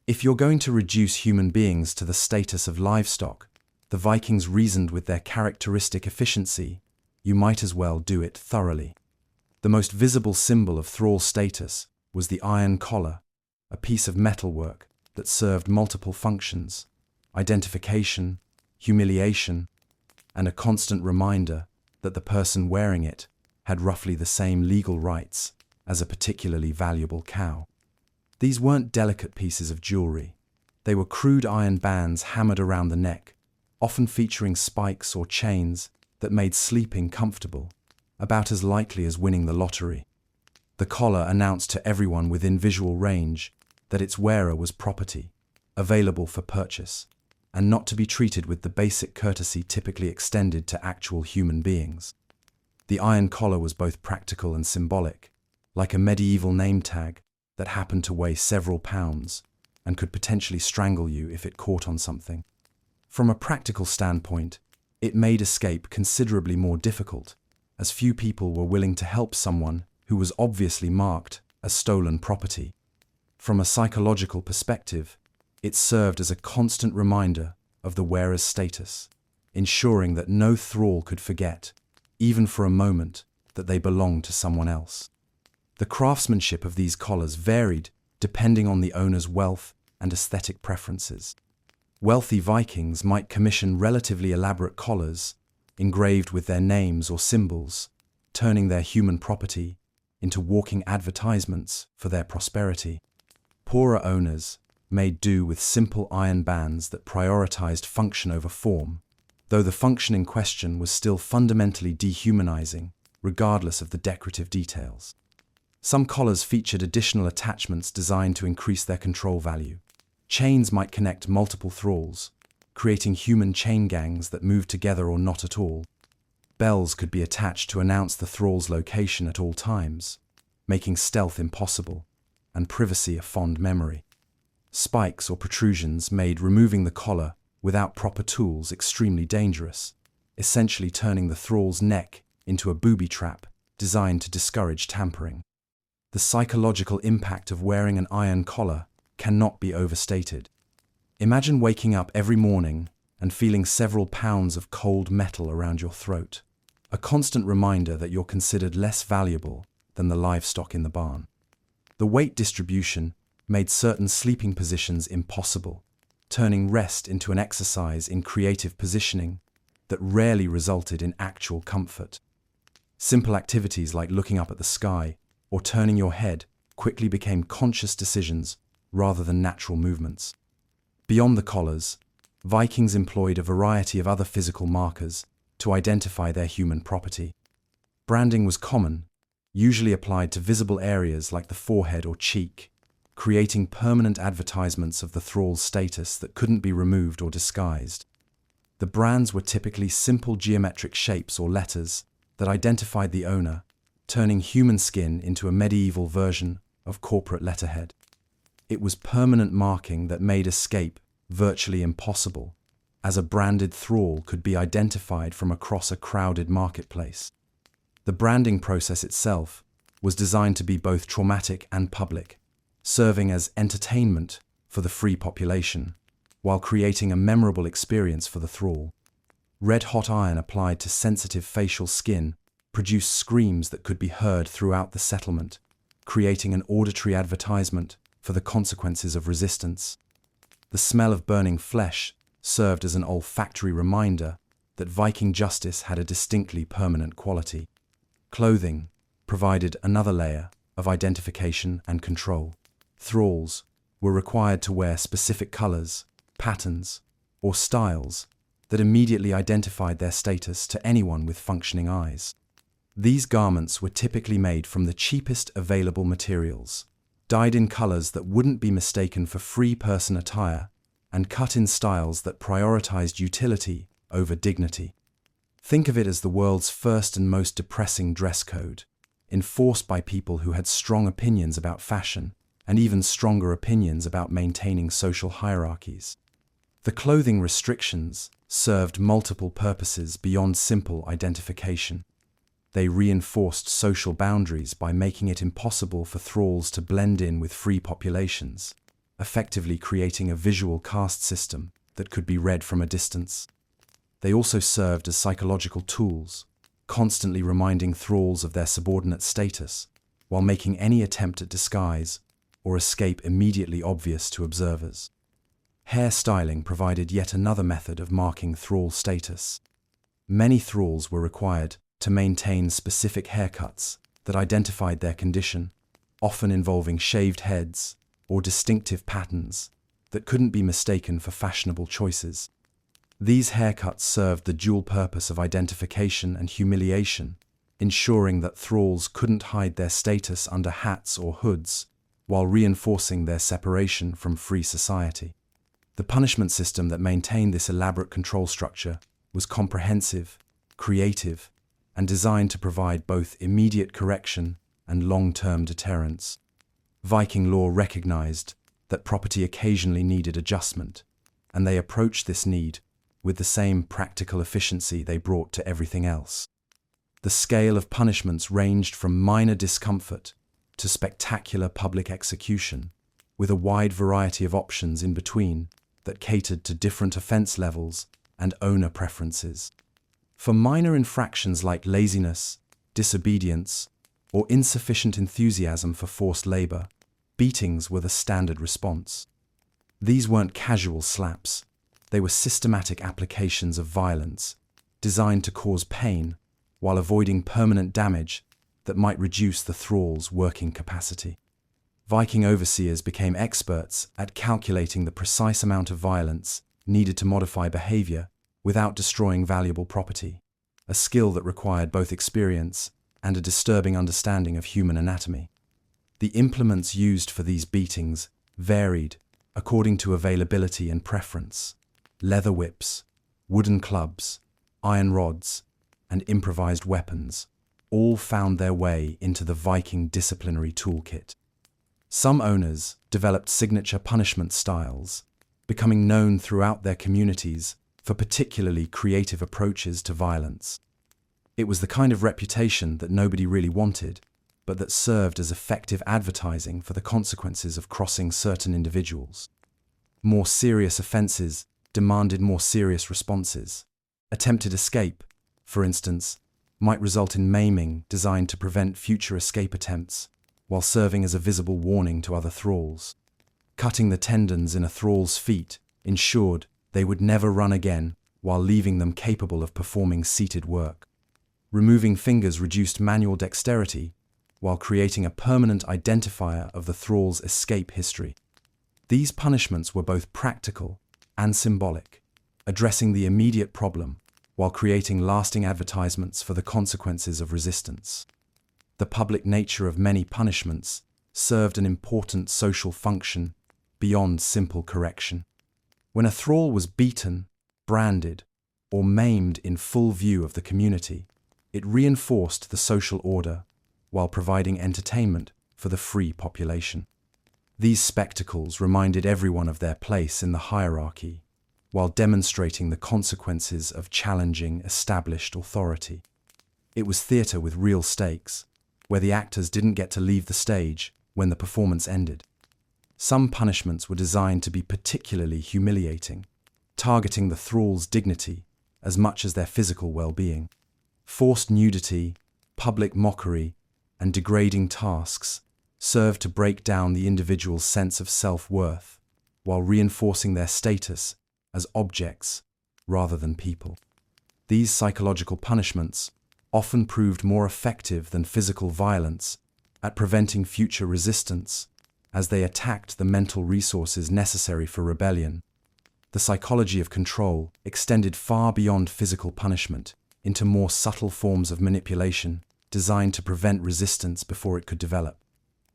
If you're going to reduce human beings to the status of livestock, the Vikings reasoned with their characteristic efficiency, you might as well do it thoroughly. The most visible symbol of thrall status was the iron collar, a piece of metalwork that served multiple functions: identification, humiliation, and a constant reminder that the person wearing it had roughly the same legal rights as a particularly valuable cow. These weren't delicate pieces of jewelry. They were crude iron bands hammered around the neck, often featuring spikes or chains that made sleeping comfortable, about as likely as winning the lottery. The collar announced to everyone within visual range that its wearer was property, available for purchase, and not to be treated with the basic courtesy typically extended to actual human beings. The iron collar was both practical and symbolic, like a medieval name tag that happened to weigh several pounds and could potentially strangle you if it caught on something. From a practical standpoint, it made escape considerably more difficult, as few people were willing to help someone who was obviously marked as stolen property. From a psychological perspective, it served as a constant reminder of the wearer's status, ensuring that no thrall could forget, even for a moment, that they belonged to someone else. The craftsmanship of these collars varied depending on the owner's wealth and aesthetic preferences. Wealthy Vikings might commission relatively elaborate collars, engraved with their names or symbols, turning their human property into walking advertisements for their prosperity. Poorer owners made do with simple iron bands that prioritized function over form, though the function in question was still fundamentally dehumanizing, regardless of the decorative details. Some collars featured additional attachments designed to increase their control value. Chains might connect multiple thralls, creating human chain gangs that moved together or not at all. Bells could be attached to announce the thrall's location at all times, making stealth impossible and privacy a fond memory. Spikes or protrusions made removing the collar without proper tools extremely dangerous, essentially turning the thrall's neck into a booby trap designed to discourage tampering. The psychological impact of wearing an iron collar cannot be overstated. Imagine waking up every morning and feeling several pounds of cold metal around your throat, a constant reminder that you're considered less valuable than the livestock in the barn. The weight distribution made certain sleeping positions impossible, turning rest into an exercise in creative positioning that rarely resulted in actual comfort. Simple activities like looking up at the sky or turning your head quickly became conscious decisions rather than natural movements. Beyond the collars, Vikings employed a variety of other physical markers to identify their human property. Branding was common, usually applied to visible areas like the forehead or cheek, creating permanent advertisements of the thrall's status that couldn't be removed or disguised. The brands were typically simple geometric shapes or letters that identified the owner, turning human skin into a medieval version of corporate letterhead. It was permanent marking that made escape virtually impossible, as a branded thrall could be identified from across a crowded marketplace. The branding process itself was designed to be both traumatic and public, serving as entertainment for the free population, while creating a memorable experience for the thrall. Red-hot iron applied to sensitive facial skin produced screams that could be heard throughout the settlement, creating an auditory advertisement for the consequences of resistance. The smell of burning flesh served as an olfactory reminder that Viking justice had a distinctly permanent quality. Clothing provided another layer of identification and control. Thralls were required to wear specific colors, patterns, or styles that immediately identified their status to anyone with functioning eyes. These garments were typically made from the cheapest available materials, dyed in colors that wouldn't be mistaken for free person attire, and cut in styles that prioritized utility over dignity. Think of it as the world's first and most depressing dress code, enforced by people who had strong opinions about fashion and even stronger opinions about maintaining social hierarchies. The clothing restrictions served multiple purposes beyond simple identification. They reinforced social boundaries by making it impossible for thralls to blend in with free populations, effectively creating a visual caste system that could be read from a distance. They also served as psychological tools, constantly reminding thralls of their subordinate status, while making any attempt at disguise or escape immediately obvious to observers. Hairstyling provided yet another method of marking thrall status. Many thralls were required to maintain specific haircuts that identified their condition, often involving shaved heads or distinctive patterns that couldn't be mistaken for fashionable choices. These haircuts served the dual purpose of identification and humiliation, ensuring that thralls couldn't hide their status under hats or hoods, while reinforcing their separation from free society. The punishment system that maintained this elaborate control structure was comprehensive, creative, and designed to provide both immediate correction and long-term deterrence. Viking law recognized that property occasionally needed adjustment, and they approached this need with the same practical efficiency they brought to everything else. The scale of punishments ranged from minor discomfort to spectacular public execution, with a wide variety of options in between that catered to different offense levels and owner preferences. For minor infractions like laziness, disobedience, or insufficient enthusiasm for forced labor, beatings were the standard response. These weren't casual slaps. They were systematic applications of violence, designed to cause pain while avoiding permanent damage that might reduce the thrall's working capacity. Viking overseers became experts at calculating the precise amount of violence needed to modify behavior without destroying valuable property, a skill that required both experience and a disturbing understanding of human anatomy. The implements used for these beatings varied according to availability and preference. Leather whips, wooden clubs, iron rods, and improvised weapons all found their way into the Viking disciplinary toolkit. Some owners developed signature punishment styles, becoming known throughout their communities for particularly creative approaches to violence. It was the kind of reputation that nobody really wanted, but that served as effective advertising for the consequences of crossing certain individuals. More serious offenses demanded more serious responses. Attempted escape, for instance, might result in maiming designed to prevent future escape attempts, while serving as a visible warning to other thralls. Cutting the tendons in a thrall's feet ensured they would never run again, while leaving them capable of performing seated work. Removing fingers reduced manual dexterity, while creating a permanent identifier of the thrall's escape history. These punishments were both practical and symbolic, addressing the immediate problem while creating lasting advertisements for the consequences of resistance. The public nature of many punishments served an important social function beyond simple correction. When a thrall was beaten, branded, or maimed in full view of the community, it reinforced the social order while providing entertainment for the free population. These spectacles reminded everyone of their place in the hierarchy, while demonstrating the consequences of challenging established authority. It was theatre with real stakes, where the actors didn't get to leave the stage when the performance ended. Some punishments were designed to be particularly humiliating, targeting the thrall's dignity as much as their physical well-being. Forced nudity, public mockery, and degrading tasks served to break down the individual's sense of self-worth, while reinforcing their status as objects rather than people. These psychological punishments often proved more effective than physical violence at preventing future resistance, as they attacked the mental resources necessary for rebellion. The psychology of control extended far beyond physical punishment into more subtle forms of manipulation designed to prevent resistance before it could develop.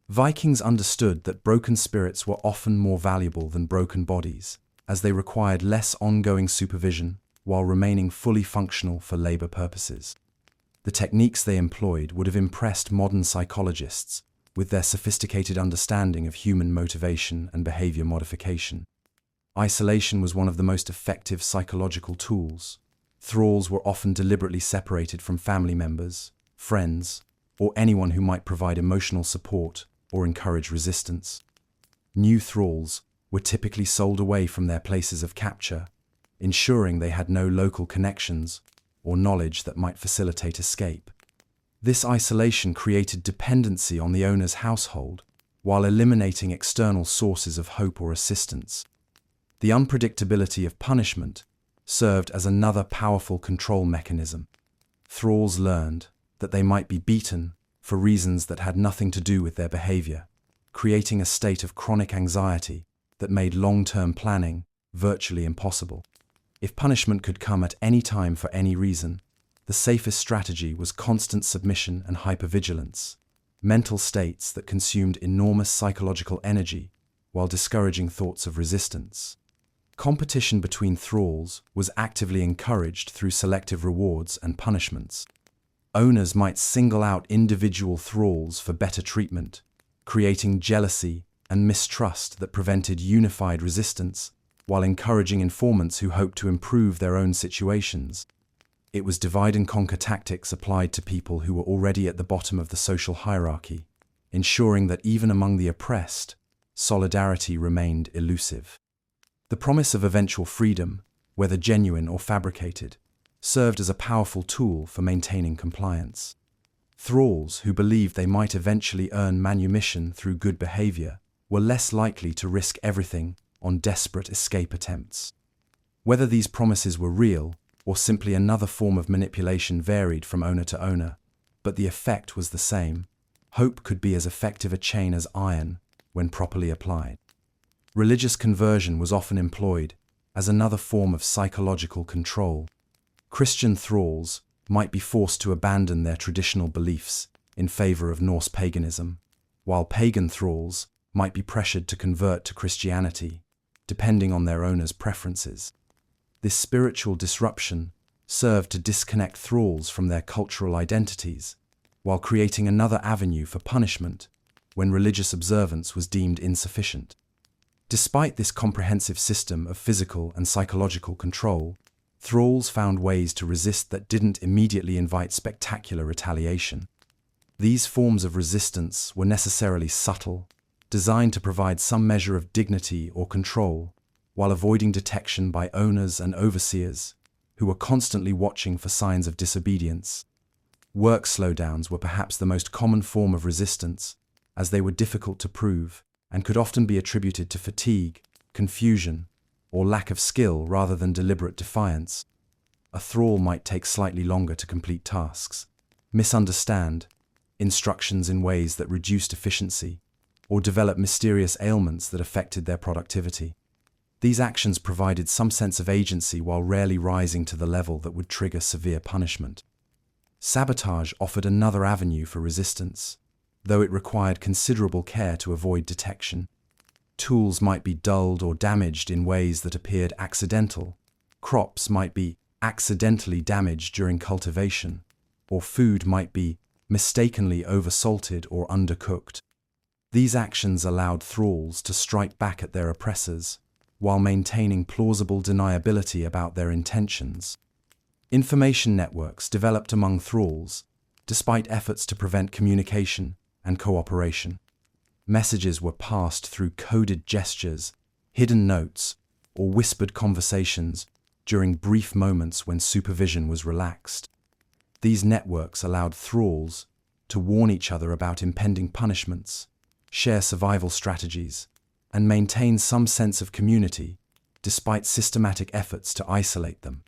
Vikings understood that broken spirits were often more valuable than broken bodies, as they required less ongoing supervision while remaining fully functional for labor purposes. The techniques they employed would have impressed modern psychologists with their sophisticated understanding of human motivation and behavior modification. Isolation was one of the most effective psychological tools. Thralls were often deliberately separated from family members, friends, or anyone who might provide emotional support or encourage resistance. New thralls were typically sold away from their places of capture, ensuring they had no local connections or knowledge that might facilitate escape. This isolation created dependency on the owner's household, while eliminating external sources of hope or assistance. The unpredictability of punishment served as another powerful control mechanism. Thralls learned that they might be beaten for reasons that had nothing to do with their behavior, creating a state of chronic anxiety that made long-term planning virtually impossible. If punishment could come at any time for any reason, the safest strategy was constant submission and hypervigilance, mental states that consumed enormous psychological energy while discouraging thoughts of resistance. Competition between thralls was actively encouraged through selective rewards and punishments. Owners might single out individual thralls for better treatment, creating jealousy and mistrust that prevented unified resistance, while encouraging informants who hoped to improve their own situations. It was divide-and-conquer tactics applied to people who were already at the bottom of the social hierarchy, ensuring that even among the oppressed, solidarity remained elusive. The promise of eventual freedom, whether genuine or fabricated, served as a powerful tool for maintaining compliance. Thralls who believed they might eventually earn manumission through good behavior were less likely to risk everything on desperate escape attempts. Whether these promises were real or simply another form of manipulation varied from owner to owner, but the effect was the same. Hope could be as effective a chain as iron when properly applied. Religious conversion was often employed as another form of psychological control. Christian thralls might be forced to abandon their traditional beliefs in favor of Norse paganism, while pagan thralls might be pressured to convert to Christianity, depending on their owner's preferences. This spiritual disruption served to disconnect thralls from their cultural identities, while creating another avenue for punishment when religious observance was deemed insufficient. Despite this comprehensive system of physical and psychological control, thralls found ways to resist that didn't immediately invite spectacular retaliation. These forms of resistance were necessarily subtle, designed to provide some measure of dignity or control, while avoiding detection by owners and overseers, who were constantly watching for signs of disobedience. Work slowdowns were perhaps the most common form of resistance, as they were difficult to prove and could often be attributed to fatigue, confusion, or lack of skill rather than deliberate defiance. A thrall might take slightly longer to complete tasks, misunderstand instructions in ways that reduced efficiency, or develop mysterious ailments that affected their productivity. These actions provided some sense of agency while rarely rising to the level that would trigger severe punishment. Sabotage offered another avenue for resistance, though it required considerable care to avoid detection. Tools might be dulled or damaged in ways that appeared accidental. Crops might be accidentally damaged during cultivation, or food might be mistakenly oversalted or undercooked. These actions allowed thralls to strike back at their oppressors, while maintaining plausible deniability about their intentions. Information networks developed among thralls, despite efforts to prevent communication and cooperation. Messages were passed through coded gestures, hidden notes, or whispered conversations during brief moments when supervision was relaxed. These networks allowed thralls to warn each other about impending punishments, share survival strategies, and maintain some sense of community, despite systematic efforts to isolate them.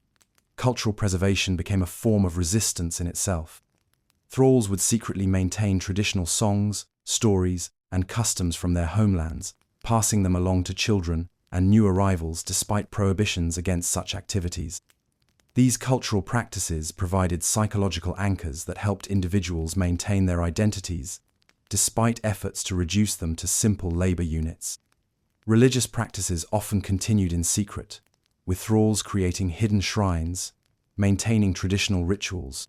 Cultural preservation became a form of resistance in itself. Thralls would secretly maintain traditional songs, stories, and customs from their homelands, passing them along to children and new arrivals despite prohibitions against such activities. These cultural practices provided psychological anchors that helped individuals maintain their identities, despite efforts to reduce them to simple labor units. Religious practices often continued in secret, with thralls creating hidden shrines, maintaining traditional rituals,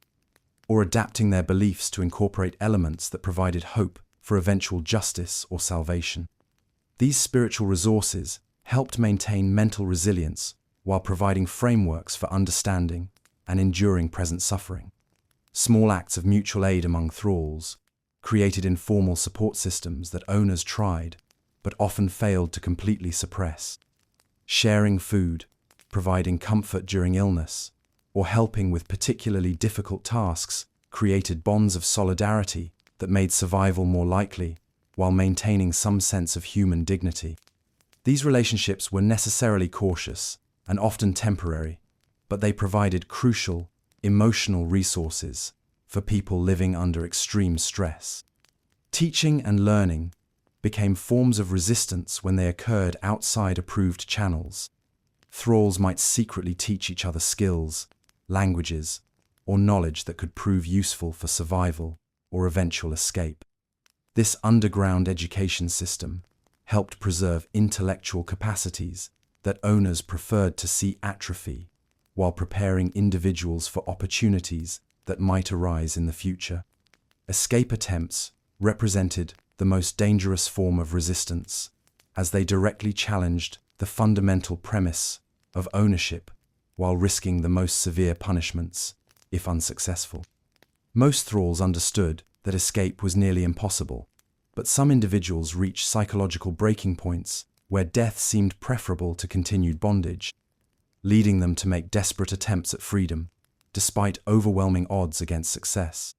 or adapting their beliefs to incorporate elements that provided hope for eventual justice or salvation. These spiritual resources helped maintain mental resilience while providing frameworks for understanding and enduring present suffering. Small acts of mutual aid among thralls created informal support systems that owners tried but often failed to completely suppress. Sharing food, providing comfort during illness, or helping with particularly difficult tasks created bonds of solidarity that made survival more likely, while maintaining some sense of human dignity. These relationships were necessarily cautious and often temporary, but they provided crucial, emotional resources for people living under extreme stress. Teaching and learning became forms of resistance when they occurred outside approved channels. Thralls might secretly teach each other skills, languages, or knowledge that could prove useful for survival or eventual escape. This underground education system helped preserve intellectual capacities that owners preferred to see atrophy, while preparing individuals for opportunities that might arise in the future. Escape attempts represented the most dangerous form of resistance, as they directly challenged the fundamental premise of ownership while risking the most severe punishments, if unsuccessful. Most thralls understood that escape was nearly impossible, but some individuals reached psychological breaking points where death seemed preferable to continued bondage, leading them to make desperate attempts at freedom, despite overwhelming odds against success.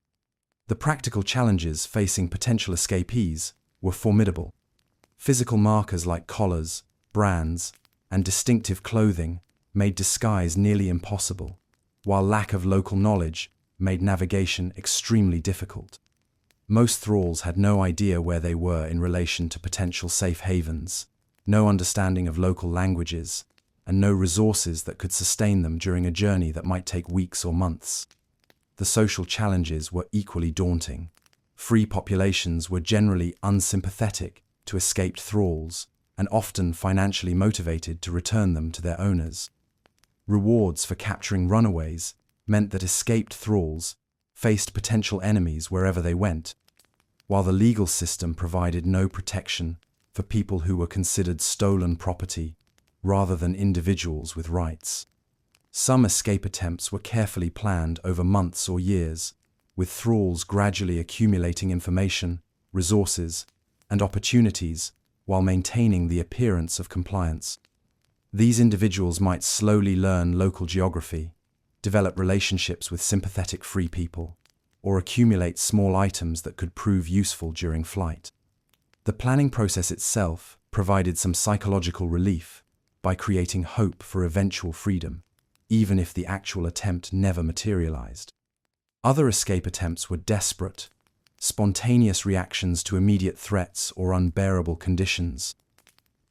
The practical challenges facing potential escapees were formidable. Physical markers like collars, brands, and distinctive clothing made disguise nearly impossible, while lack of local knowledge made navigation extremely difficult. Most thralls had no idea where they were in relation to potential safe havens, no understanding of local languages, and no resources that could sustain them during a journey that might take weeks or months. The social challenges were equally daunting. Free populations were generally unsympathetic to escaped thralls and often financially motivated to return them to their owners. Rewards for capturing runaways meant that escaped thralls faced potential enemies wherever they went, while the legal system provided no protection for people who were considered stolen property rather than individuals with rights. Some escape attempts were carefully planned over months or years, with thralls gradually accumulating information, resources, and opportunities while maintaining the appearance of compliance. These individuals might slowly learn local geography, develop relationships with sympathetic free people, or accumulate small items that could prove useful during flight. The planning process itself provided some psychological relief by creating hope for eventual freedom, even if the actual attempt never materialized. Other escape attempts were desperate, spontaneous reactions to immediate threats or unbearable conditions.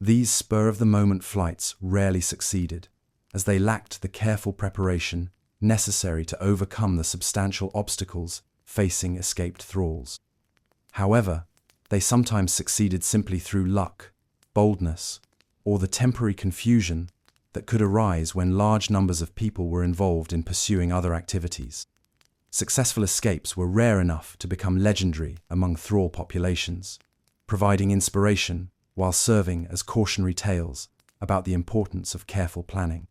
These spur-of-the-moment flights rarely succeeded, as they lacked the careful preparation necessary to overcome the substantial obstacles facing escaped thralls. However, they sometimes succeeded simply through luck, boldness, or the temporary confusion that could arise when large numbers of people were involved in pursuing other activities. Successful escapes were rare enough to become legendary among thrall populations, providing inspiration while serving as cautionary tales about the importance of careful planning.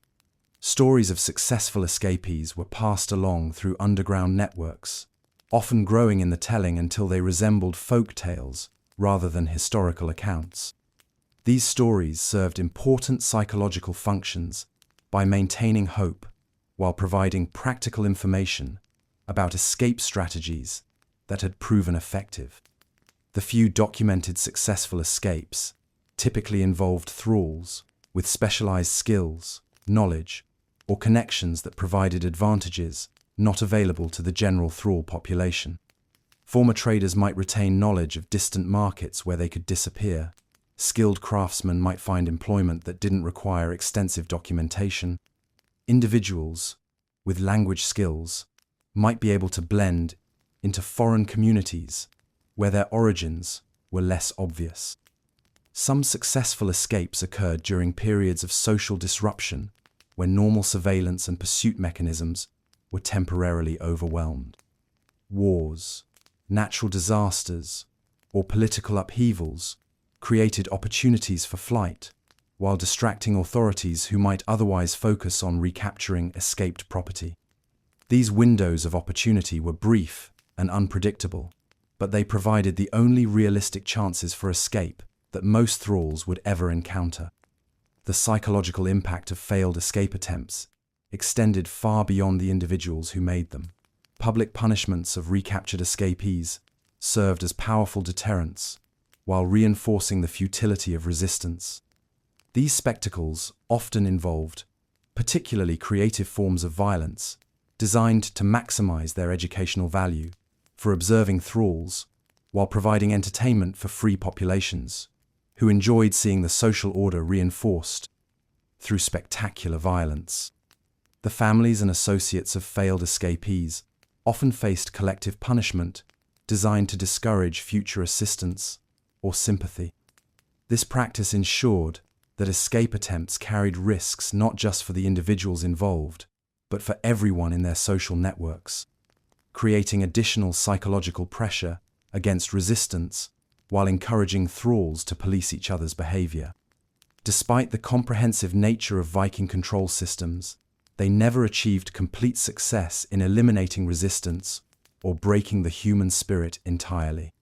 Stories of successful escapees were passed along through underground networks, often growing in the telling until they resembled folk tales rather than historical accounts. These stories served important psychological functions by maintaining hope while providing practical information about escape strategies that had proven effective. The few documented successful escapes typically involved thralls with specialized skills, knowledge, or connections that provided advantages not available to the general thrall population. Former traders might retain knowledge of distant markets where they could disappear. Skilled craftsmen might find employment that didn't require extensive documentation. Individuals with language skills might be able to blend into foreign communities where their origins were less obvious. Some successful escapes occurred during periods of social disruption when normal surveillance and pursuit mechanisms were temporarily overwhelmed. Wars, natural disasters, or political upheavals created opportunities for flight, while distracting authorities who might otherwise focus on recapturing escaped property. These windows of opportunity were brief and unpredictable, but they provided the only realistic chances for escape that most thralls would ever encounter. The psychological impact of failed escape attempts extended far beyond the individuals who made them. Public punishments of recaptured escapees served as powerful deterrents, while reinforcing the futility of resistance. These spectacles often involved particularly creative forms of violence, designed to maximize their educational value for observing thralls, while providing entertainment for free populations, who enjoyed seeing the social order reinforced through spectacular violence. The families and associates of failed escapees often faced collective punishment designed to discourage future assistance or sympathy. This practice ensured that escape attempts carried risks not just for the individuals involved, but for everyone in their social networks, creating additional psychological pressure against resistance while encouraging thralls to police each other's behavior. Despite the comprehensive nature of Viking control systems, they never achieved complete success in eliminating resistance or breaking the human spirit entirely.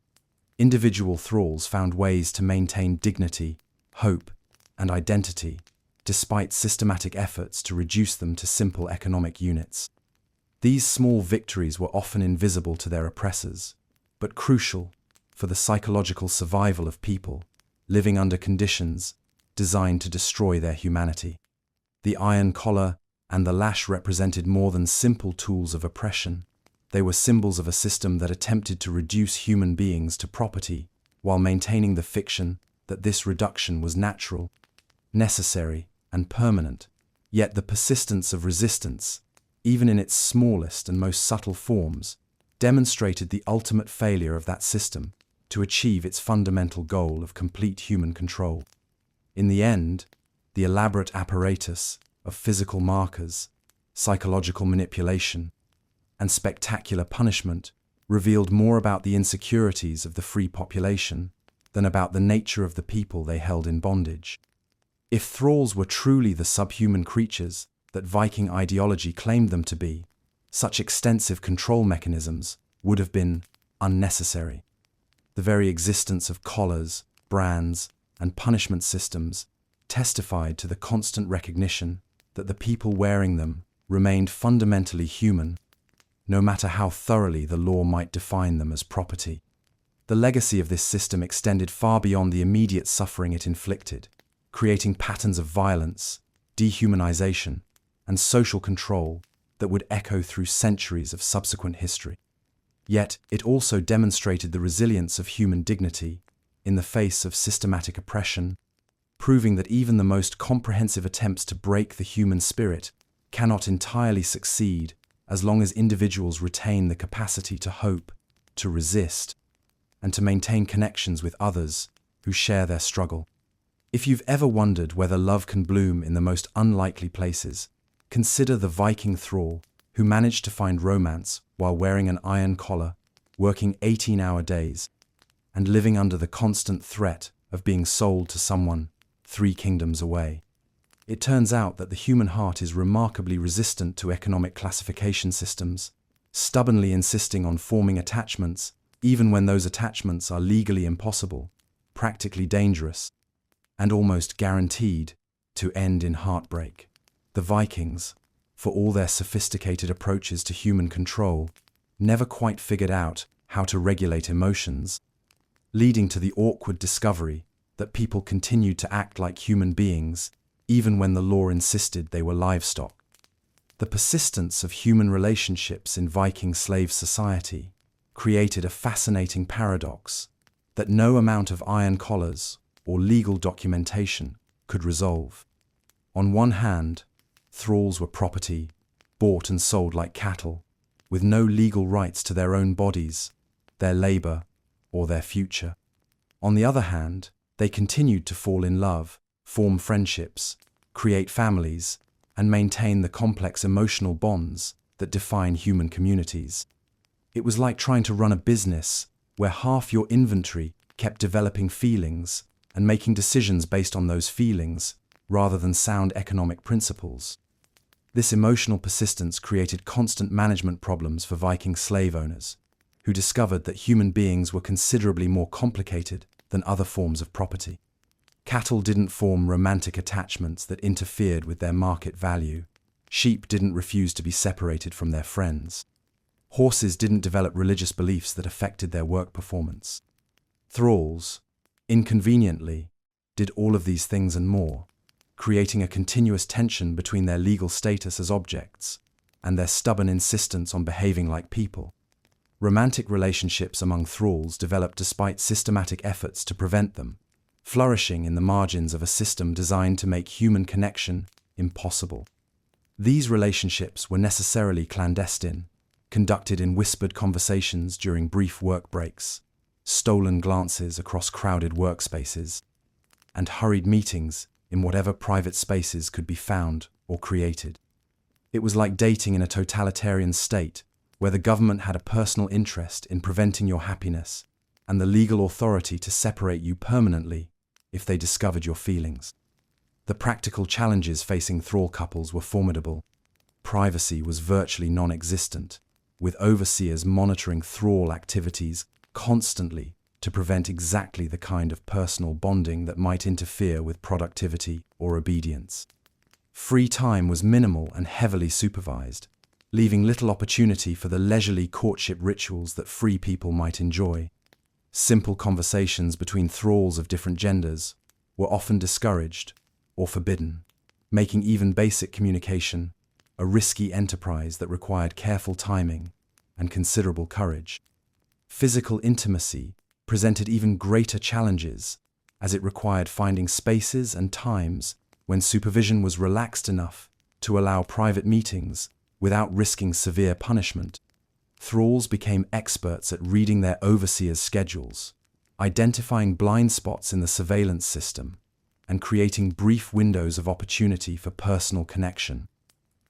Individual thralls found ways to maintain dignity, hope, and identity, despite systematic efforts to reduce them to simple economic units. These small victories were often invisible to their oppressors, but crucial for the psychological survival of people living under conditions designed to destroy their humanity. The iron collar and the lash represented more than simple tools of oppression. They were symbols of a system that attempted to reduce human beings to property while maintaining the fiction that this reduction was natural, necessary, and permanent. Yet the persistence of resistance, even in its smallest and most subtle forms, demonstrated the ultimate failure of that system to achieve its fundamental goal of complete human control. In the end, the elaborate apparatus of physical markers, psychological manipulation, and spectacular punishment revealed more about the insecurities of the free population than about the nature of the people they held in bondage. If thralls were truly the subhuman creatures that Viking ideology claimed them to be, such extensive control mechanisms would have been unnecessary. The very existence of collars, brands, and punishment systems testified to the constant recognition that the people wearing them remained fundamentally human, no matter how thoroughly the law might define them as property. The legacy of this system extended far beyond the immediate suffering it inflicted, creating patterns of violence, dehumanization, and social control that would echo through centuries of subsequent history. Yet it also demonstrated the resilience of human dignity in the face of systematic oppression, proving that even the most comprehensive attempts to break the human spirit cannot entirely succeed as long as individuals retain the capacity to hope, to resist, and to maintain connections with others who share their struggle. If you've ever wondered whether love can bloom in the most unlikely places, consider the Viking thrall who managed to find romance while wearing an iron collar, working 18-hour days, and living under the constant threat of being sold to someone 3 kingdoms away. It turns out that the human heart is remarkably resistant to economic classification systems, stubbornly insisting on forming attachments even when those attachments are legally impossible, practically dangerous, and almost guaranteed to end in heartbreak. The Vikings, for all their sophisticated approaches to human control, never quite figured out how to regulate emotions, leading to the awkward discovery that people continued to act like human beings even when the law insisted they were livestock. The persistence of human relationships in Viking slave society created a fascinating paradox that no amount of iron collars or legal documentation could resolve. On one hand, thralls were property, bought and sold like cattle, with no legal rights to their own bodies, their labor, or their future. On the other hand, they continued to fall in love, form friendships, create families, and maintain the complex emotional bonds that define human communities. It was like trying to run a business where half your inventory kept developing feelings and making decisions based on those feelings rather than sound economic principles. This emotional persistence created constant management problems for Viking slave owners, who discovered that human beings were considerably more complicated than other forms of property. Cattle didn't form romantic attachments that interfered with their market value. Sheep didn't refuse to be separated from their friends. Horses didn't develop religious beliefs that affected their work performance. Thralls, inconveniently, did all of these things and more, creating a continuous tension between their legal status as objects and their stubborn insistence on behaving like people. Romantic relationships among thralls developed despite systematic efforts to prevent them, flourishing in the margins of a system designed to make human connection impossible. These relationships were necessarily clandestine, conducted in whispered conversations during brief work breaks, stolen glances across crowded workspaces, and hurried meetings in whatever private spaces could be found or created. It was like dating in a totalitarian state where the government had a personal interest in preventing your happiness and the legal authority to separate you permanently if they discovered your feelings. The practical challenges facing thrall couples were formidable. Privacy was virtually non-existent, with overseers monitoring thrall activities constantly to prevent exactly the kind of personal bonding that might interfere with productivity or obedience. Free time was minimal and heavily supervised, leaving little opportunity for the leisurely courtship rituals that free people might enjoy. Simple conversations between thralls of different genders were often discouraged or forbidden, making even basic communication a risky enterprise that required careful timing and considerable courage. Physical intimacy presented even greater challenges, as it required finding spaces and times when supervision was relaxed enough to allow private meetings without risking severe punishment. Thralls became experts at reading their overseers' schedules, identifying blind spots in the surveillance system, and creating brief windows of opportunity for personal connection.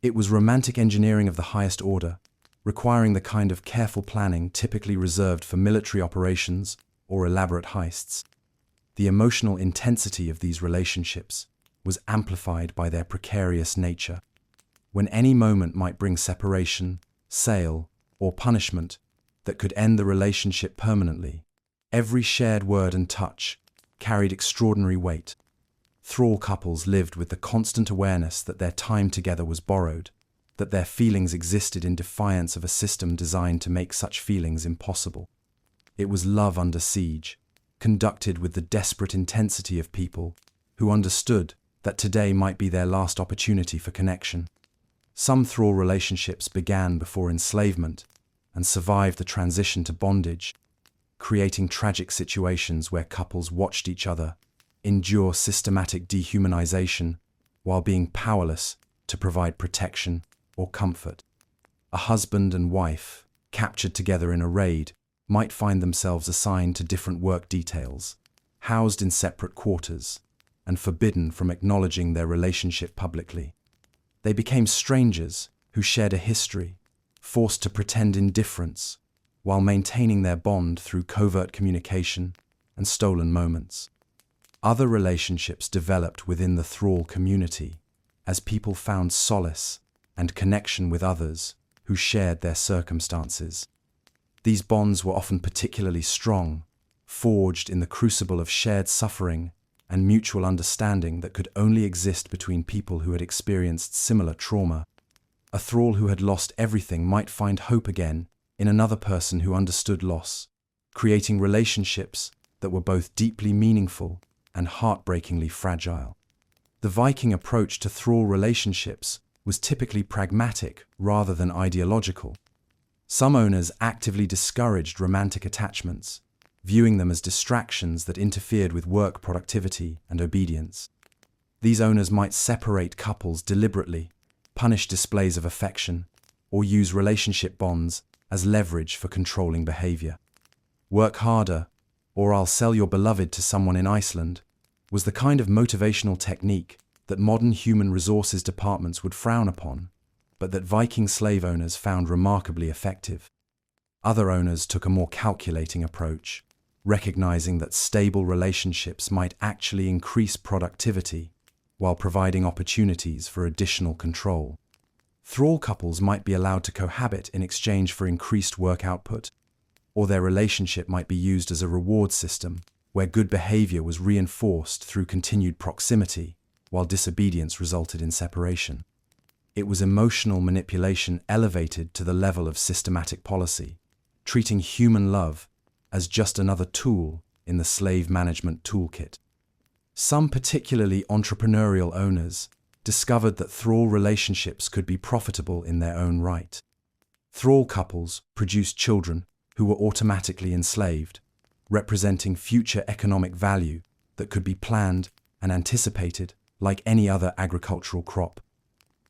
It was romantic engineering of the highest order, requiring the kind of careful planning typically reserved for military operations or elaborate heists. The emotional intensity of these relationships was amplified by their precarious nature. When any moment might bring separation, sale, or punishment that could end the relationship permanently, every shared word and touch carried extraordinary weight. Thrall couples lived with the constant awareness that their time together was borrowed, that their feelings existed in defiance of a system designed to make such feelings impossible. It was love under siege, conducted with the desperate intensity of people who understood that today might be their last opportunity for connection. Some thrall relationships began before enslavement and survived the transition to bondage, creating tragic situations where couples watched each other endure systematic dehumanization while being powerless to provide protection or comfort. A husband and wife, captured together in a raid, might find themselves assigned to different work details, housed in separate quarters, and forbidden from acknowledging their relationship publicly. They became strangers who shared a history, forced to pretend indifference while maintaining their bond through covert communication and stolen moments. Other relationships developed within the thrall community as people found solace and connection with others who shared their circumstances. These bonds were often particularly strong, forged in the crucible of shared suffering and mutual understanding that could only exist between people who had experienced similar trauma. A thrall who had lost everything might find hope again in another person who understood loss, creating relationships that were both deeply meaningful and heartbreakingly fragile. The Viking approach to thrall relationships was typically pragmatic rather than ideological. Some owners actively discouraged romantic attachments, viewing them as distractions that interfered with work productivity and obedience. These owners might separate couples deliberately, punish displays of affection, or use relationship bonds as leverage for controlling behavior. Work harder, or I'll sell your beloved to someone in Iceland, was the kind of motivational technique that modern human resources departments would frown upon, but that Viking slave owners found remarkably effective. Other owners took a more calculating approach, recognizing that stable relationships might actually increase productivity while providing opportunities for additional control. Thrall couples might be allowed to cohabit in exchange for increased work output, or their relationship might be used as a reward system where good behavior was reinforced through continued proximity while disobedience resulted in separation. It was emotional manipulation elevated to the level of systematic policy, treating human love as just another tool in the slave management toolkit. Some particularly entrepreneurial owners discovered that thrall relationships could be profitable in their own right. Thrall couples produced children who were automatically enslaved, representing future economic value that could be planned and anticipated like any other agricultural crop.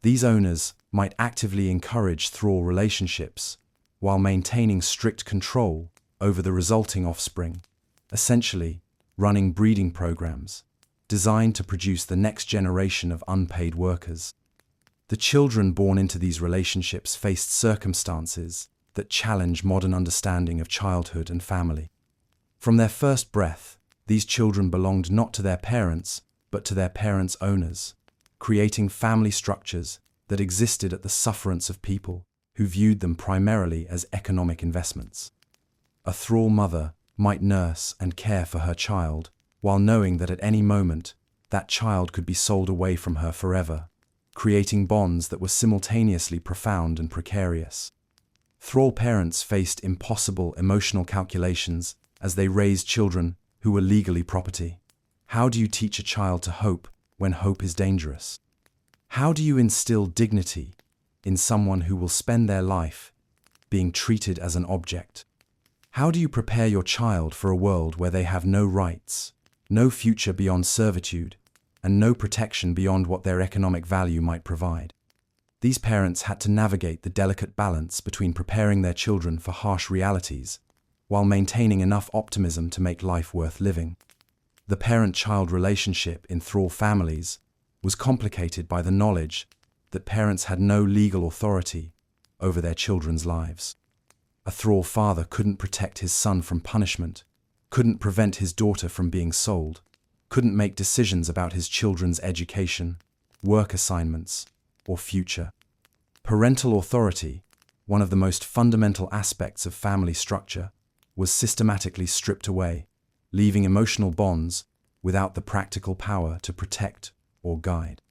These owners might actively encourage thrall relationships while maintaining strict control over the resulting offspring, essentially running breeding programs designed to produce the next generation of unpaid workers. The children born into these relationships faced circumstances that challenge modern understanding of childhood and family. From their first breath, these children belonged not to their parents, but to their parents' owners, creating family structures that existed at the sufferance of people who viewed them primarily as economic investments. A thrall mother might nurse and care for her child, while knowing that at any moment that child could be sold away from her forever, creating bonds that were simultaneously profound and precarious. Thrall parents faced impossible emotional calculations as they raised children who were legally property. How do you teach a child to hope when hope is dangerous? How do you instill dignity in someone who will spend their life being treated as an object? How do you prepare your child for a world where they have no rights, no future beyond servitude, and no protection beyond what their economic value might provide? These parents had to navigate the delicate balance between preparing their children for harsh realities while maintaining enough optimism to make life worth living. The parent-child relationship in thrall families was complicated by the knowledge that parents had no legal authority over their children's lives. A thrall father couldn't protect his son from punishment, couldn't prevent his daughter from being sold, couldn't make decisions about his children's education, work assignments, or future. Parental authority, one of the most fundamental aspects of family structure, was systematically stripped away, leaving emotional bonds without the practical power to protect or guide.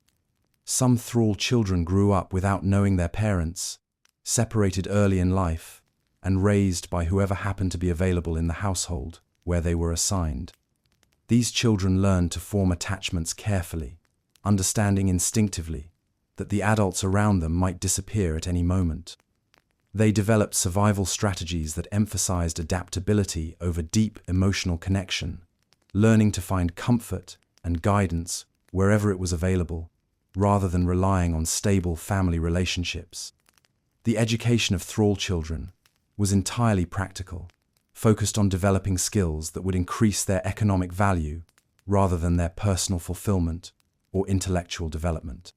Some thrall children grew up without knowing their parents, separated early in life, and raised by whoever happened to be available in the household where they were assigned. These children learned to form attachments carefully, understanding instinctively that the adults around them might disappear at any moment. They developed survival strategies that emphasized adaptability over deep emotional connection, learning to find comfort and guidance wherever it was available, rather than relying on stable family relationships. The education of thrall children was entirely practical, focused on developing skills that would increase their economic value rather than their personal fulfillment or intellectual development.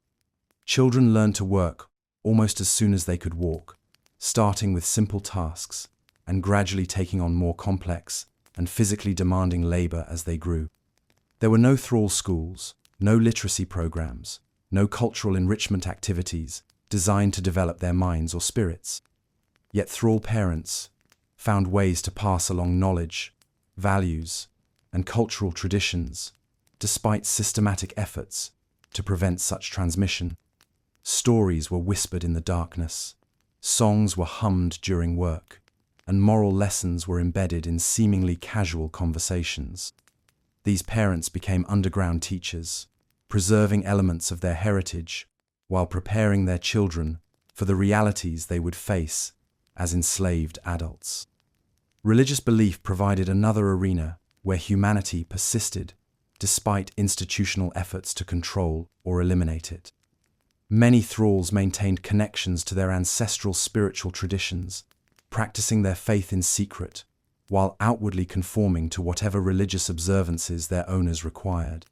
Children learned to work almost as soon as they could walk, starting with simple tasks and gradually taking on more complex and physically demanding labor as they grew. There were no thrall schools, no literacy programs, no cultural enrichment activities designed to develop their minds or spirits. Yet thrall parents found ways to pass along knowledge, values, and cultural traditions, despite systematic efforts to prevent such transmission. Stories were whispered in the darkness, songs were hummed during work, and moral lessons were embedded in seemingly casual conversations. These parents became underground teachers, preserving elements of their heritage while preparing their children for the realities they would face as enslaved adults. Religious belief provided another arena where humanity persisted despite institutional efforts to control or eliminate it. Many thralls maintained connections to their ancestral spiritual traditions, practicing their faith in secret, while outwardly conforming to whatever religious observances their owners required.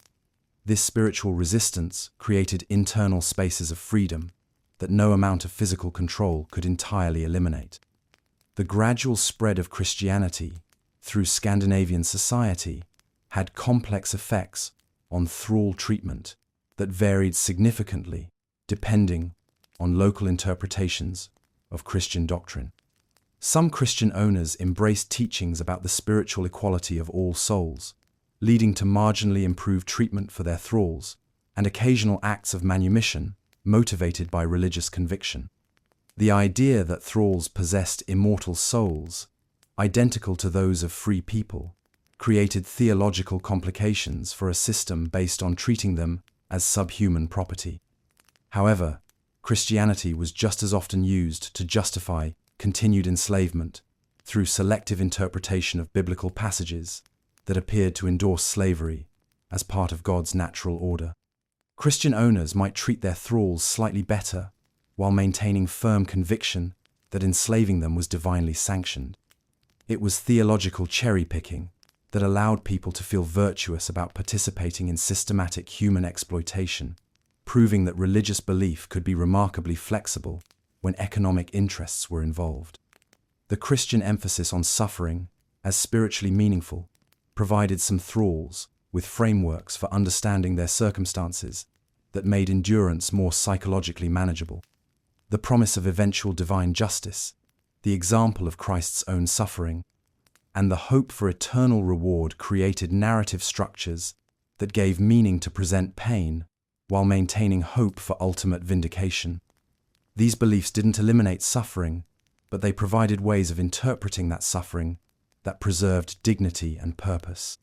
This spiritual resistance created internal spaces of freedom that no amount of physical control could entirely eliminate. The gradual spread of Christianity through Scandinavian society had complex effects on thrall treatment that varied significantly depending on local interpretations of Christian doctrine. Some Christian owners embraced teachings about the spiritual equality of all souls, leading to marginally improved treatment for their thralls and occasional acts of manumission motivated by religious conviction. The idea that thralls possessed immortal souls, identical to those of free people, created theological complications for a system based on treating them as subhuman property. However, Christianity was just as often used to justify continued enslavement through selective interpretation of biblical passages that appeared to endorse slavery as part of God's natural order. Christian owners might treat their thralls slightly better while maintaining firm conviction that enslaving them was divinely sanctioned. It was theological cherry-picking that allowed people to feel virtuous about participating in systematic human exploitation, proving that religious belief could be remarkably flexible when economic interests were involved. The Christian emphasis on suffering as spiritually meaningful provided some thralls with frameworks for understanding their circumstances that made endurance more psychologically manageable. The promise of eventual divine justice, the example of Christ's own suffering, and the hope for eternal reward created narrative structures that gave meaning to present pain while maintaining hope for ultimate vindication. These beliefs didn't eliminate suffering, but they provided ways of interpreting that suffering that preserved dignity and purpose.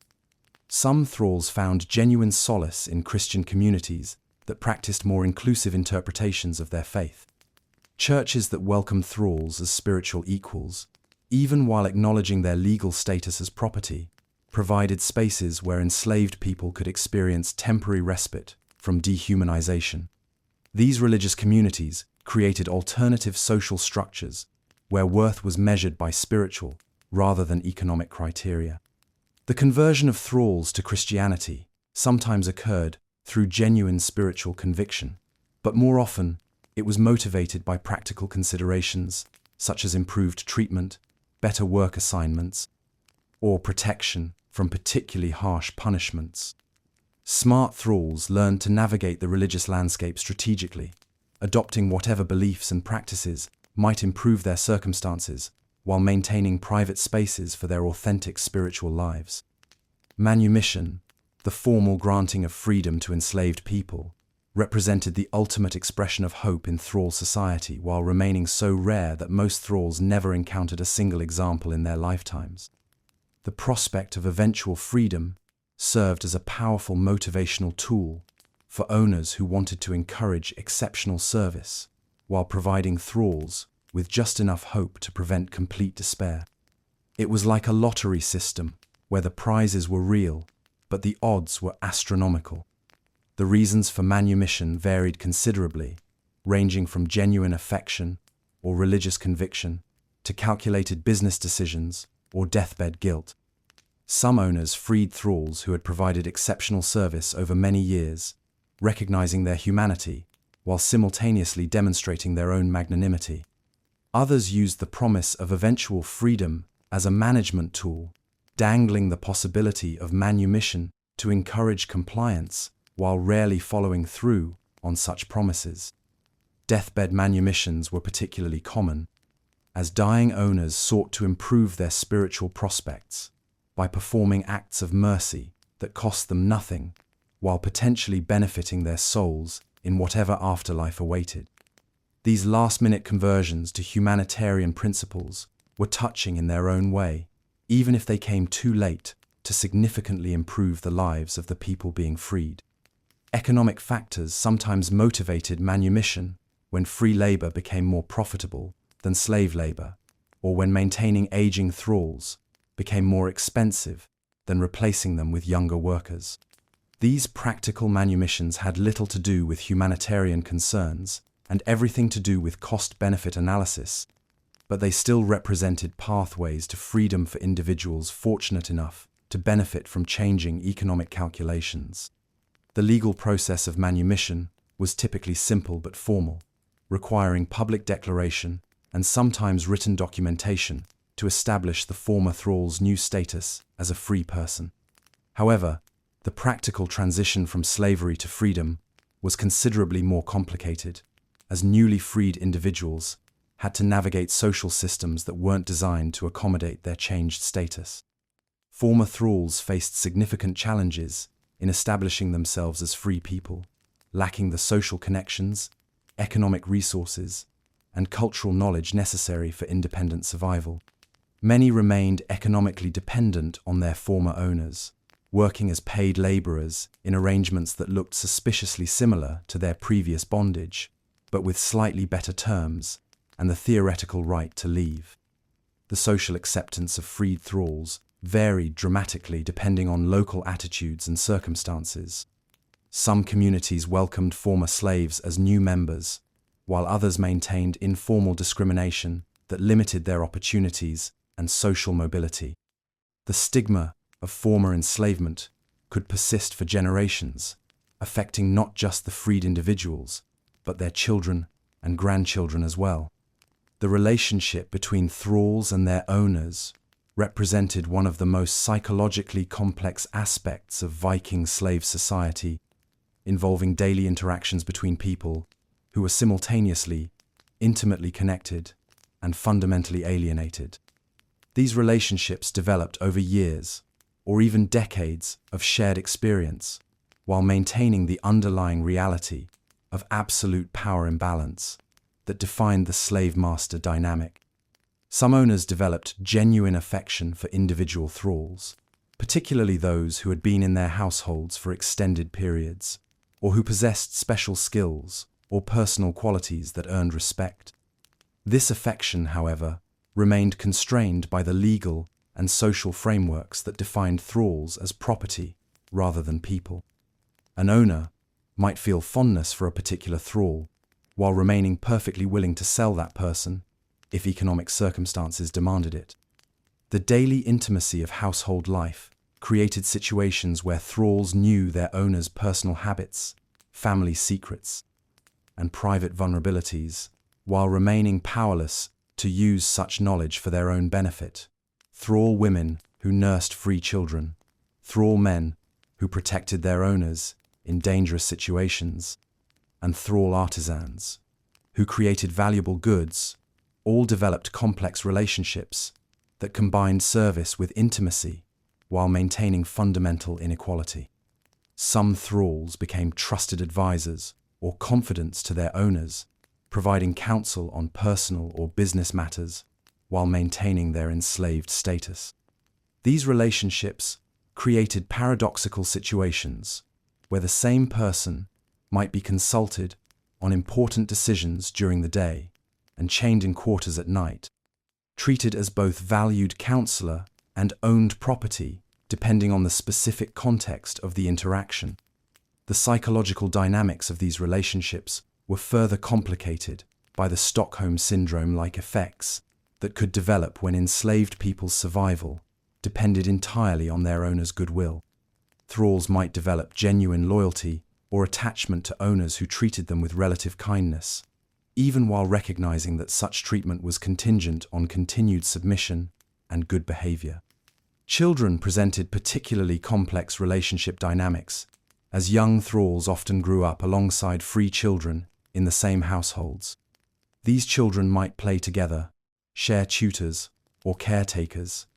Some thralls found genuine solace in Christian communities that practiced more inclusive interpretations of their faith. Churches that welcomed thralls as spiritual equals, even while acknowledging their legal status as property, provided spaces where enslaved people could experience temporary respite from dehumanization. These religious communities created alternative social structures where worth was measured by spiritual rather than economic criteria. The conversion of thralls to Christianity sometimes occurred through genuine spiritual conviction, but more often it was motivated by practical considerations such as improved treatment, better work assignments, or protection from particularly harsh punishments. Smart thralls learned to navigate the religious landscape strategically, adopting whatever beliefs and practices might improve their circumstances while maintaining private spaces for their authentic spiritual lives. Manumission, the formal granting of freedom to enslaved people, represented the ultimate expression of hope in thrall society while remaining so rare that most thralls never encountered a single example in their lifetimes. The prospect of eventual freedom served as a powerful motivational tool for owners who wanted to encourage exceptional service while providing thralls with just enough hope to prevent complete despair. It was like a lottery system where the prizes were real, but the odds were astronomical. The reasons for manumission varied considerably, ranging from genuine affection or religious conviction to calculated business decisions or deathbed guilt. Some owners freed thralls who had provided exceptional service over many years, recognizing their humanity while simultaneously demonstrating their own magnanimity. Others used the promise of eventual freedom as a management tool, dangling the possibility of manumission to encourage compliance while rarely following through on such promises. Deathbed manumissions were particularly common, as dying owners sought to improve their spiritual prospects by performing acts of mercy that cost them nothing, while potentially benefiting their souls in whatever afterlife awaited. These last-minute conversions to humanitarian principles were touching in their own way, even if they came too late to significantly improve the lives of the people being freed. Economic factors sometimes motivated manumission when free labor became more profitable than slave labor, or when maintaining aging thralls became more expensive than replacing them with younger workers. These practical manumissions had little to do with humanitarian concerns and everything to do with cost-benefit analysis, but they still represented pathways to freedom for individuals fortunate enough to benefit from changing economic calculations. The legal process of manumission was typically simple but formal, requiring public declaration and sometimes written documentation to establish the former thrall's new status as a free person. However, the practical transition from slavery to freedom was considerably more complicated, as newly freed individuals had to navigate social systems that weren't designed to accommodate their changed status. Former thralls faced significant challenges in establishing themselves as free people, lacking the social connections economic resources, and cultural knowledge necessary for independent survival. Many remained economically dependent on their former owners, working as paid laborers in arrangements that looked suspiciously similar to their previous bondage, but with slightly better terms and the theoretical right to leave. The social acceptance of freed thralls varied dramatically depending on local attitudes and circumstances. Some communities welcomed former slaves as new members, while others maintained informal discrimination that limited their opportunities and social mobility. The stigma of former enslavement could persist for generations, affecting not just the freed individuals, but their children and grandchildren as well. The relationship between thralls and their owners represented one of the most psychologically complex aspects of Viking slave society, involving daily interactions between people who were simultaneously intimately connected and fundamentally alienated. These relationships developed over years or even decades of shared experience, while maintaining the underlying reality of absolute power imbalance that defined the slave-master dynamic. Some owners developed genuine affection for individual thralls, particularly those who had been in their households for extended periods, or who possessed special skills or personal qualities that earned respect. This affection, however, remained constrained by the legal and social frameworks that defined thralls as property rather than people. An owner might feel fondness for a particular thrall, while remaining perfectly willing to sell that person if economic circumstances demanded it. The daily intimacy of household life created situations where thralls knew their owner's personal habits, family secrets, and private vulnerabilities, while remaining powerless to use such knowledge for their own benefit. Thrall women who nursed free children, thrall men who protected their owners in dangerous situations, and thrall artisans who created valuable goods all developed complex relationships that combined service with intimacy while maintaining fundamental inequality. Some thralls became trusted advisors or confidants to their owners, providing counsel on personal or business matters while maintaining their enslaved status. These relationships created paradoxical situations where the same person might be consulted on important decisions during the day and chained in quarters at night, treated as both valued counselor and owned property depending on the specific context of the interaction. The psychological dynamics of these relationships were further complicated by the Stockholm Syndrome-like effects that could develop when enslaved people's survival depended entirely on their owner's goodwill. Thralls might develop genuine loyalty or attachment to owners who treated them with relative kindness, even while recognizing that such treatment was contingent on continued submission and good behavior. Children presented particularly complex relationship dynamics, as young thralls often grew up alongside free children in the same households. These children might play together, share tutors or caretakers,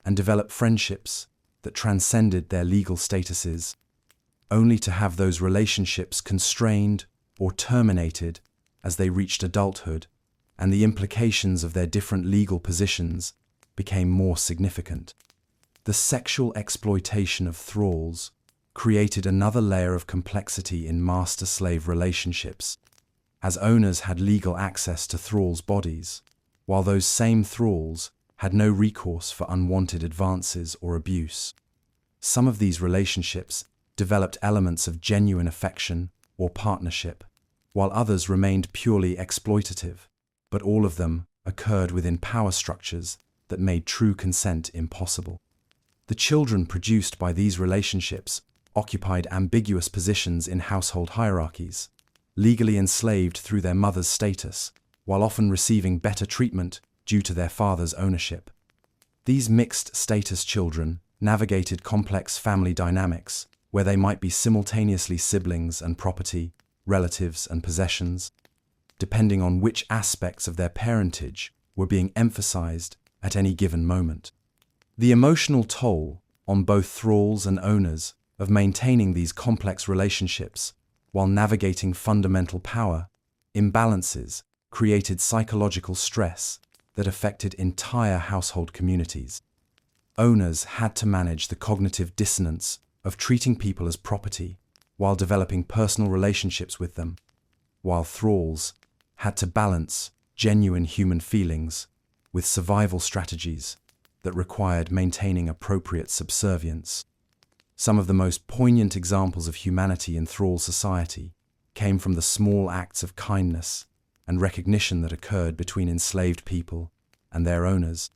and develop friendships that transcended their legal statuses, only to have those relationships constrained or terminated as they reached adulthood, and the implications of their different legal positions became more significant. The sexual exploitation of thralls created another layer of complexity in master-slave relationships, as owners had legal access to thralls' bodies, while those same thralls had no recourse for unwanted advances or abuse. Some of these relationships developed elements of genuine affection or partnership, while others remained purely exploitative, but all of them occurred within power structures that made true consent impossible. The children produced by these relationships occupied ambiguous positions in household hierarchies, legally enslaved through their mother's status, while often receiving better treatment due to their father's ownership. These mixed-status children navigated complex family dynamics where they might be simultaneously siblings and property, relatives and possessions, depending on which aspects of their parentage were being emphasized at any given moment. The emotional toll on both thralls and owners of maintaining these complex relationships while navigating fundamental power imbalances created psychological stress that affected entire household communities. Owners had to manage the cognitive dissonance of treating people as property while developing personal relationships with them, while thralls had to balance genuine human feelings with survival strategies that required maintaining appropriate subservience. Some of the most poignant examples of humanity in thrall society came from the small acts of kindness and recognition that occurred between enslaved people and their owners.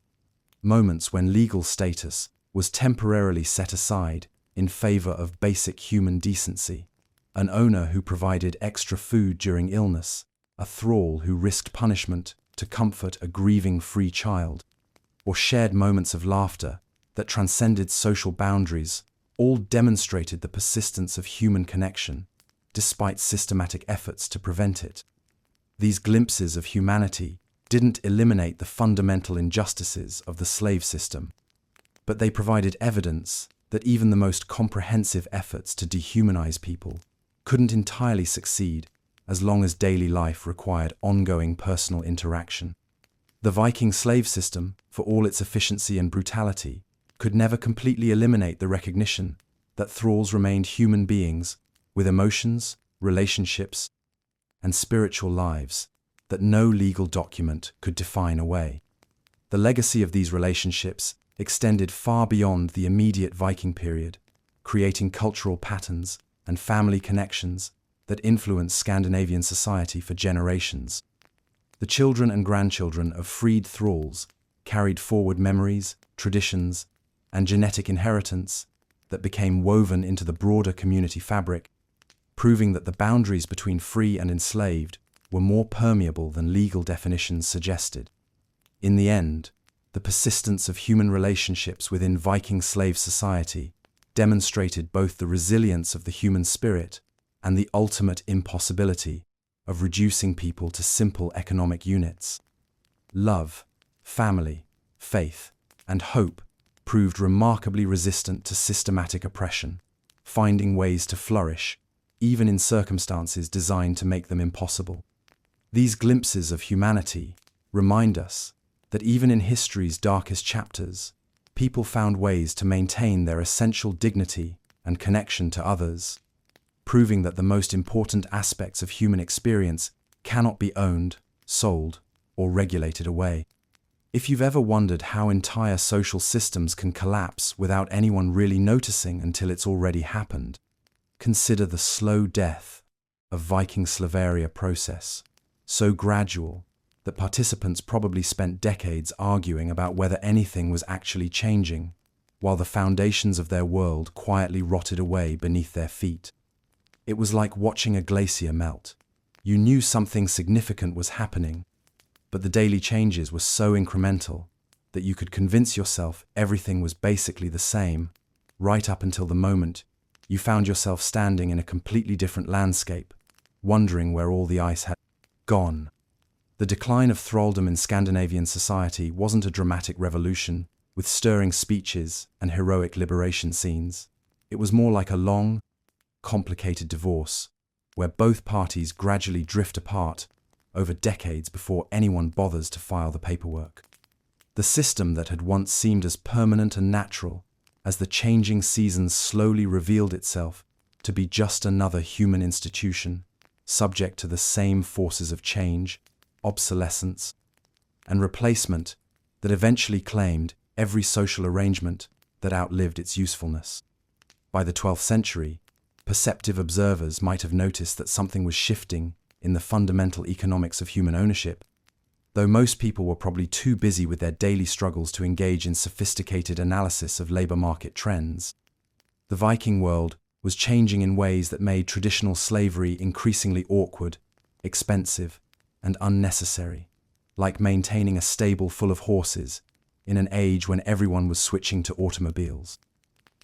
Moments when legal status was temporarily set aside in favor of basic human decency. An owner who provided extra food during illness, a thrall who risked punishment to comfort a grieving free child, or shared moments of laughter that transcended social boundaries, all demonstrated the persistence of human connection, despite systematic efforts to prevent it. These glimpses of humanity didn't eliminate the fundamental injustices of the slave system, but they provided evidence that even the most comprehensive efforts to dehumanize people couldn't entirely succeed as long as daily life required ongoing personal interaction. The Viking slave system, for all its efficiency and brutality, could never completely eliminate the recognition that thralls remained human beings with emotions, relationships, and spiritual lives that no legal document could define away. The legacy of these relationships extended far beyond the immediate Viking period, creating cultural patterns and family connections that influenced Scandinavian society for generations. The children and grandchildren of freed thralls carried forward memories, traditions, and genetic inheritance that became woven into the broader community fabric, proving that the boundaries between free and enslaved were more permeable than legal definitions suggested. In the end, the persistence of human relationships within Viking slave society demonstrated both the resilience of the human spirit and the ultimate impossibility of reducing people to simple economic units. Love, family, faith, and hope proved remarkably resistant to systematic oppression, finding ways to flourish, even in circumstances designed to make them impossible. These glimpses of humanity remind us that even in history's darkest chapters, people found ways to maintain their essential dignity and connection to others, proving that the most important aspects of human experience cannot be owned, sold, or regulated away. If you've ever wondered how entire social systems can collapse without anyone really noticing until it's already happened, consider the slow death of Viking Slaveria process, so gradual that participants probably spent decades arguing about whether anything was actually changing, while the foundations of their world quietly rotted away beneath their feet. It was like watching a glacier melt. You knew something significant was happening, but the daily changes were so incremental that you could convince yourself everything was basically the same, right up until the moment you found yourself standing in a completely different landscape, wondering where all the ice had gone. The decline of thraldom in Scandinavian society wasn't a dramatic revolution with stirring speeches and heroic liberation scenes. It was more like a long, complicated divorce, where both parties gradually drift apart over decades before anyone bothers to file the paperwork. The system that had once seemed as permanent and natural as the changing seasons slowly revealed itself to be just another human institution, subject to the same forces of change, obsolescence, and replacement that eventually claimed every social arrangement that outlived its usefulness. By the 12th century, perceptive observers might have noticed that something was shifting in the fundamental economics of human ownership, though most people were probably too busy with their daily struggles to engage in sophisticated analysis of labor market trends. The Viking world was changing in ways that made traditional slavery increasingly awkward, expensive, and unnecessary, like maintaining a stable full of horses in an age when everyone was switching to automobiles.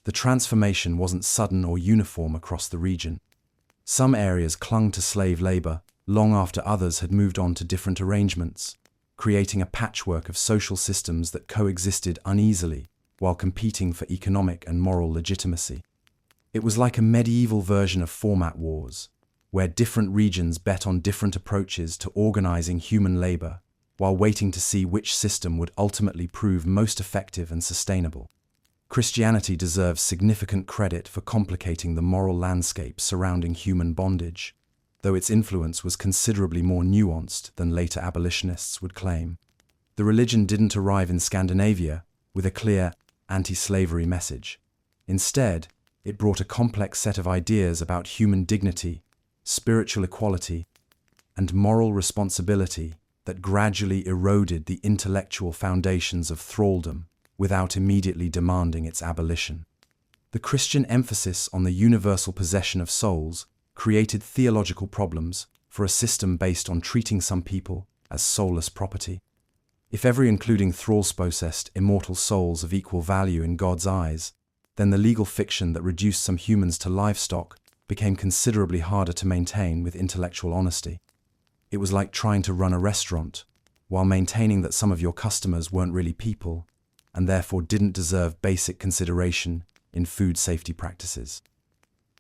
The transformation wasn't sudden or uniform across the region. Some areas clung to slave labor long after others had moved on to different arrangements, creating a patchwork of social systems that coexisted uneasily while competing for economic and moral legitimacy. It was like a medieval version of format wars, where different regions bet on different approaches to organizing human labor, while waiting to see which system would ultimately prove most effective and sustainable. Christianity deserves significant credit for complicating the moral landscape surrounding human bondage, though its influence was considerably more nuanced than later abolitionists would claim. The religion didn't arrive in Scandinavia with a clear anti-slavery message. Instead, it brought a complex set of ideas about human dignity, spiritual equality, and moral responsibility that gradually eroded the intellectual foundations of thraldom without immediately demanding its abolition. The Christian emphasis on the universal possession of souls created theological problems for a system based on treating some people as soulless property. If every including thralls possessed immortal souls of equal value in God's eyes, then the legal fiction that reduced some humans to livestock became considerably harder to maintain with intellectual honesty. It was like trying to run a restaurant while maintaining that some of your customers weren't really people and therefore didn't deserve basic consideration in food safety practices.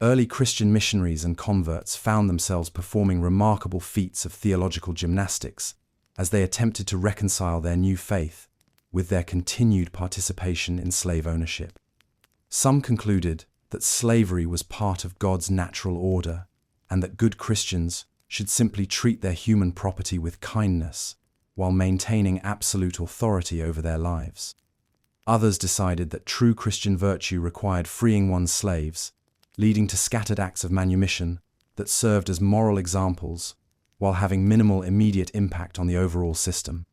Early Christian missionaries and converts found themselves performing remarkable feats of theological gymnastics as they attempted to reconcile their new faith with their continued participation in slave ownership. Some concluded that slavery was part of God's natural order and that good Christians should simply treat their human property with kindness while maintaining absolute authority over their lives. Others decided that true Christian virtue required freeing one's slaves, leading to scattered acts of manumission that served as moral examples while having minimal immediate impact on the overall system.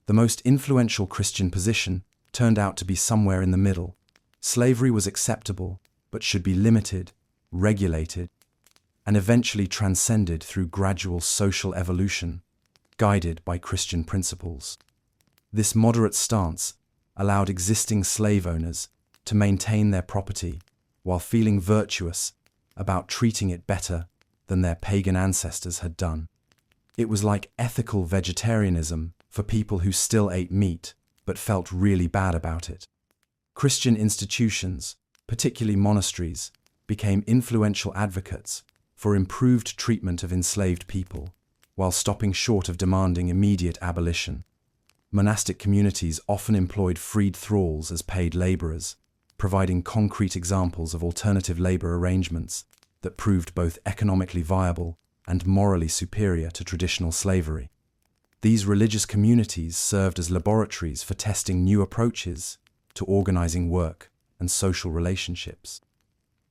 The most influential Christian position turned out to be somewhere in the middle. Slavery was acceptable, but should be limited, regulated, and eventually transcended through gradual social evolution, guided by Christian principles. This moderate stance allowed existing slave owners to maintain their property while feeling virtuous about treating it better than their pagan ancestors had done. It was like ethical vegetarianism for people who still ate meat but felt really bad about it. Christian institutions, particularly monasteries, became influential advocates for improved treatment of enslaved people, while stopping short of demanding immediate abolition. Monastic communities often employed freed thralls as paid laborers, providing concrete examples of alternative labor arrangements that proved both economically viable and morally superior to traditional slavery. These religious communities served as laboratories for testing new approaches to organizing work and social relationships.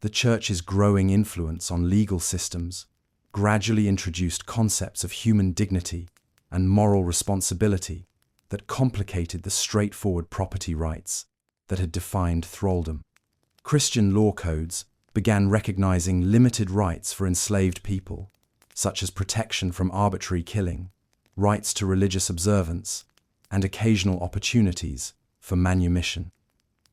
The Church's growing influence on legal systems gradually introduced concepts of human dignity and moral responsibility that complicated the straightforward property rights that had defined thraldom. Christian law codes began recognizing limited rights for enslaved people, such as protection from arbitrary killing, rights to religious observance, and occasional opportunities for manumission.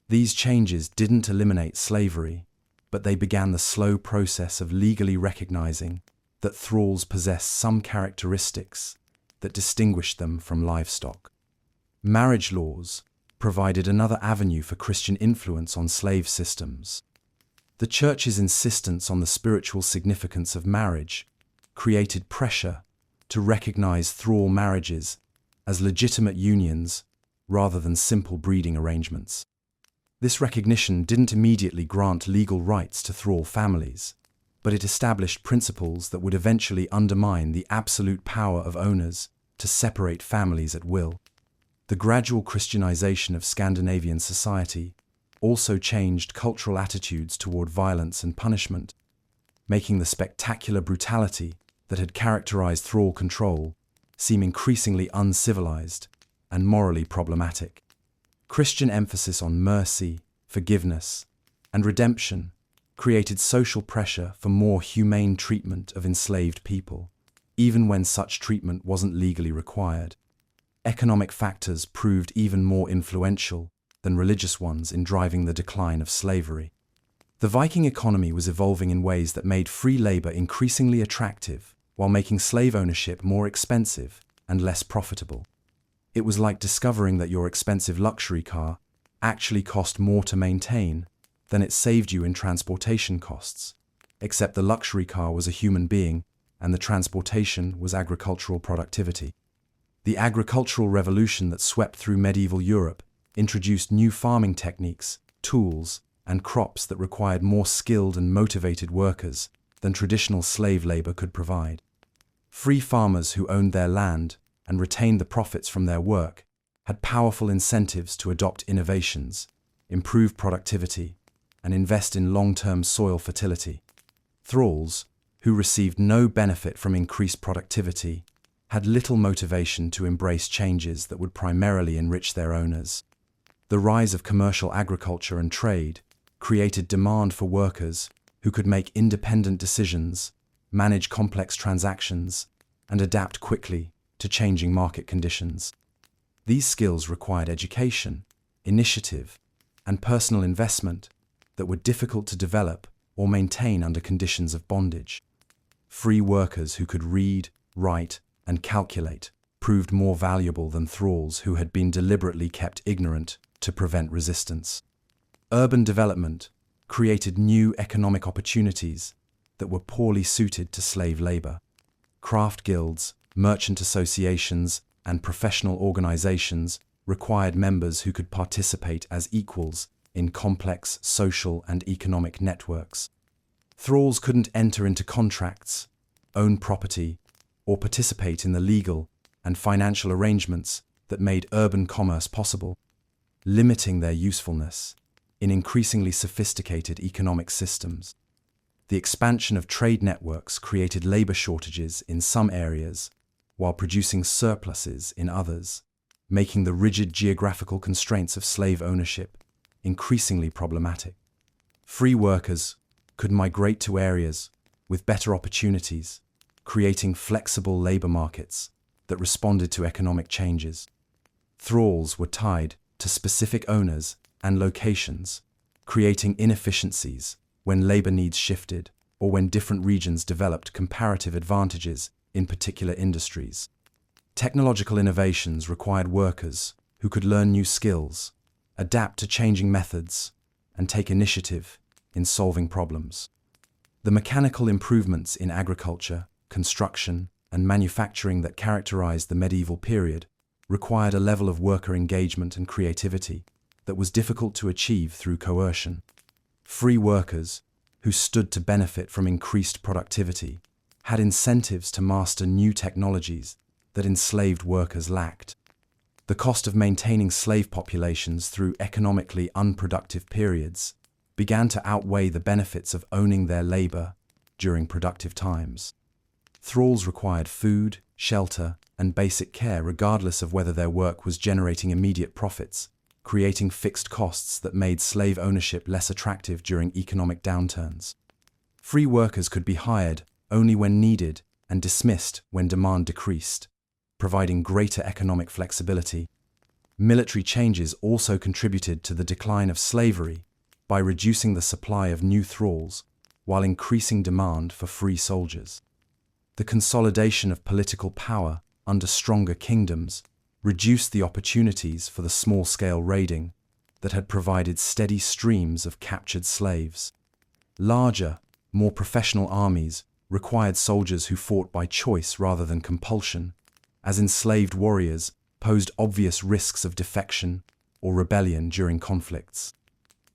These changes didn't eliminate slavery, but they began the slow process of legally recognizing that thralls possess some characteristics that distinguished them from livestock. Marriage laws provided another avenue for Christian influence on slave systems. The Church's insistence on the spiritual significance of marriage created pressure to recognize thrall marriages as legitimate unions rather than simple breeding arrangements. This recognition didn't immediately grant legal rights to thrall families, but it established principles that would eventually undermine the absolute power of owners to separate families at will. The gradual Christianization of Scandinavian society also changed cultural attitudes toward violence and punishment, making the spectacular brutality that had characterized thrall control seem increasingly uncivilized and morally problematic. Christian emphasis on mercy, forgiveness, and redemption created social pressure for more humane treatment of enslaved people, even when such treatment wasn't legally required. Economic factors proved even more influential than religious ones in driving the decline of slavery. The Viking economy was evolving in ways that made free labor increasingly attractive, while making slave ownership more expensive and less profitable. It was like discovering that your expensive luxury car actually cost more to maintain than it saved you in transportation costs, except the luxury car was a human being and the transportation was agricultural productivity. The agricultural revolution that swept through medieval Europe introduced new farming techniques, tools, and crops that required more skilled and motivated workers than traditional slave labor could provide. Free farmers who owned their land and retained the profits from their work had powerful incentives to adopt innovations, improve productivity, and invest in long-term soil fertility. Thralls, who received no benefit from increased productivity, had little motivation to embrace changes that would primarily enrich their owners. The rise of commercial agriculture and trade created demand for workers who could make independent decisions, manage complex transactions, and adapt quickly to changing market conditions. These skills required education, initiative, and personal investment that were difficult to develop or maintain under conditions of bondage. Free workers who could read, write, and calculate proved more valuable than thralls who had been deliberately kept ignorant to prevent resistance. Urban development created new economic opportunities that were poorly suited to slave labor. Craft guilds, merchant associations, and professional organizations required members who could participate as equals in complex social and economic networks. Thralls couldn't enter into contracts, own property, or participate in the legal and financial arrangements that made urban commerce possible, limiting their usefulness in increasingly sophisticated economic systems. The expansion of trade networks created labor shortages in some areas while producing surpluses in others, making the rigid geographical constraints of slave ownership increasingly problematic. Free workers could migrate to areas with better opportunities, creating flexible labor markets that responded to economic changes. Thralls were tied to specific owners and locations, creating inefficiencies when labor needs shifted or when different regions developed comparative advantages in particular industries. Technological innovations required workers who could learn new skills, adapt to changing methods, and take initiative in solving problems. The mechanical improvements in agriculture, construction, and manufacturing that characterized the medieval period required a level of worker engagement and creativity that was difficult to achieve through coercion. Free workers, who stood to benefit from increased productivity, had incentives to master new technologies that enslaved workers lacked. The cost of maintaining slave populations through economically unproductive periods began to outweigh the benefits of owning their labor during productive times. Thralls required food, shelter, and basic care regardless of whether their work was generating immediate profits, creating fixed costs that made slave ownership less attractive during economic downturns. Free workers could be hired only when needed and dismissed when demand decreased, providing greater economic flexibility. Military changes also contributed to the decline of slavery by reducing the supply of new thralls while increasing demand for free soldiers. The consolidation of political power under stronger kingdoms reduced the opportunities for the small-scale raiding that had provided steady streams of captured slaves. Larger, more professional armies required soldiers who fought by choice rather than compulsion, as enslaved warriors posed obvious risks of defection or rebellion during conflicts.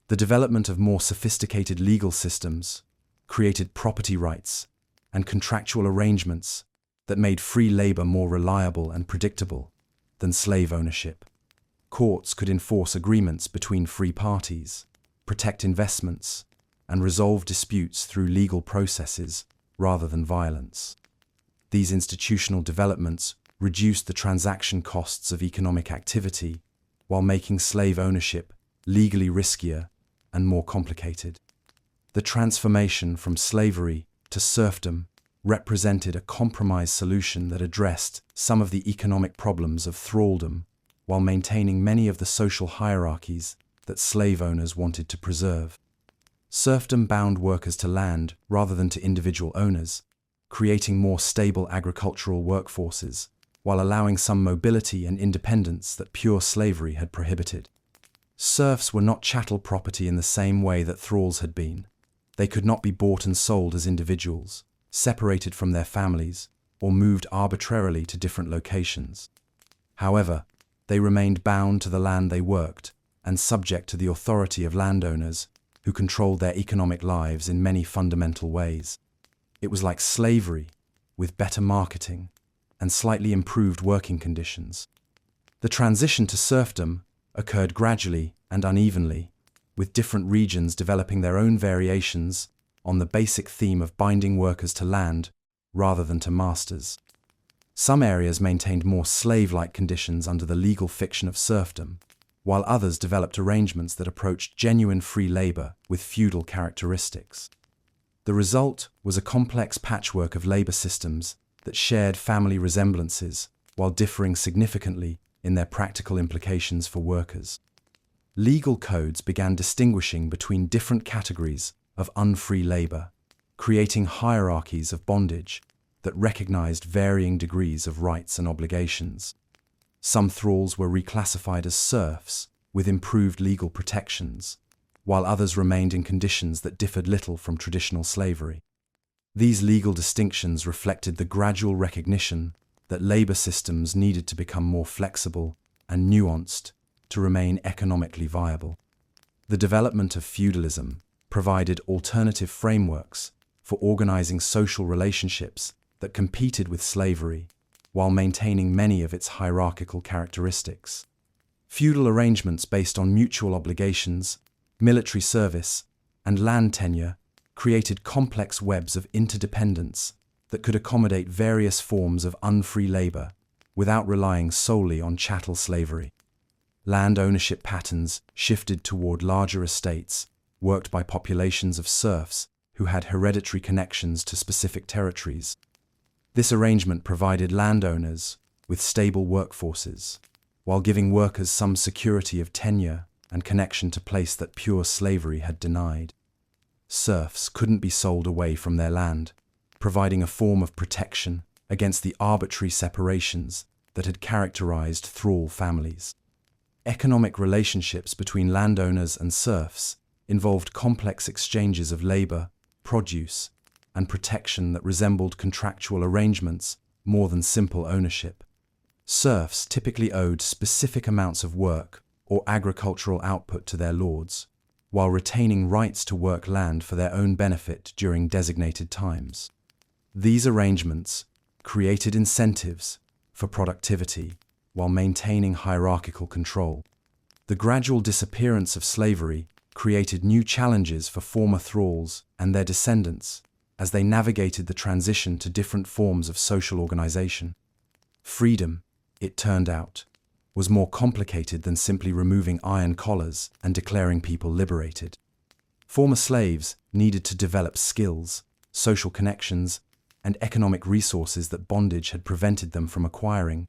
The development of more sophisticated legal systems created property rights and contractual arrangements that made free labor more reliable and predictable than slave ownership. Courts could enforce agreements between free parties, protect investments, and resolve disputes through legal processes rather than violence. These institutional developments reduced the transaction costs of economic activity while making slave ownership legally riskier and more complicated. The transformation from slavery to serfdom represented a compromise solution that addressed some of the economic problems of thraldom while maintaining many of the social hierarchies that slave owners wanted to preserve. Serfdom bound workers to land rather than to individual owners, creating more stable agricultural workforces while allowing some mobility and independence that pure slavery had prohibited. Serfs were not chattel property in the same way that thralls had been. They could not be bought and sold as individuals. separated from their families, or moved arbitrarily to different locations. However, they remained bound to the land they worked and subject to the authority of landowners who controlled their economic lives in many fundamental ways. It was like slavery, with better marketing and slightly improved working conditions. The transition to serfdom occurred gradually and unevenly, with different regions developing their own variations on the basic theme of binding workers to land rather than to masters. Some areas maintained more slave-like conditions under the legal fiction of serfdom, while others developed arrangements that approached genuine free labor with feudal characteristics. The result was a complex patchwork of labor systems that shared family resemblances while differing significantly in their practical implications for workers. Legal codes began distinguishing between different categories of unfree labor, creating hierarchies of bondage that recognized varying degrees of rights and obligations. Some thralls were reclassified as serfs with improved legal protections, while others remained in conditions that differed little from traditional slavery. These legal distinctions reflected the gradual recognition that labor systems needed to become more flexible and nuanced to remain economically viable. The development of feudalism provided alternative frameworks for organizing social relationships that competed with slavery while maintaining many of its hierarchical characteristics. Feudal arrangements based on mutual obligations, military service, and land tenure created complex webs of interdependence that could accommodate various forms of unfree labor without relying solely on chattel slavery. Land ownership patterns shifted toward larger estates worked by populations of serfs who had hereditary connections to specific territories. This arrangement provided landowners with stable workforces, while giving workers some security of tenure and connection to place that pure slavery had denied. Serfs couldn't be sold away from their land, providing a form of protection against the arbitrary separations that had characterized thrall families. Economic relationships between landowners and serfs involved complex exchanges of labor, produce, and protection that resembled contractual arrangements more than simple ownership. Serfs typically owed specific amounts of work or agricultural output to their lords, while retaining rights to work land for their own benefit during designated times. These arrangements created incentives for productivity while maintaining hierarchical control. The gradual disappearance of slavery created new challenges for former thralls and their descendants as they navigated the transition to different forms of social organization. Freedom, it turned out, was more complicated than simply removing iron collars and declaring people liberated. Former slaves needed to develop skills, social connections, and economic resources that bondage had prevented them from acquiring,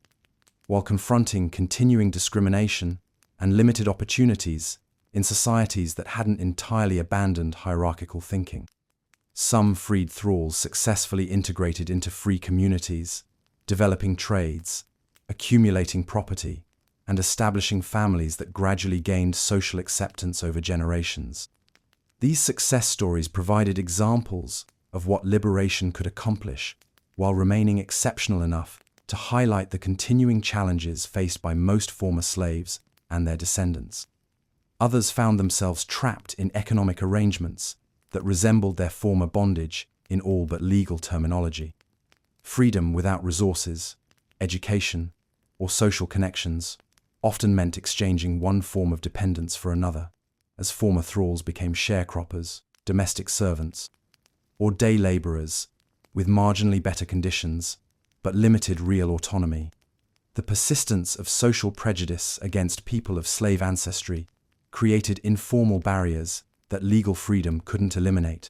while confronting continuing discrimination and limited opportunities in societies that hadn't entirely abandoned hierarchical thinking. Some freed thralls successfully integrated into free communities, developing trades, accumulating property, and establishing families that gradually gained social acceptance over generations. These success stories provided examples of what liberation could accomplish, while remaining exceptional enough to highlight the continuing challenges faced by most former slaves and their descendants. Others found themselves trapped in economic arrangements that resembled their former bondage in all but legal terminology. Freedom without resources, education, or social connections often meant exchanging one form of dependence for another, as former thralls became sharecroppers, domestic servants, or day laborers with marginally better conditions but limited real autonomy. The persistence of social prejudice against people of slave ancestry created informal barriers that legal freedom couldn't eliminate.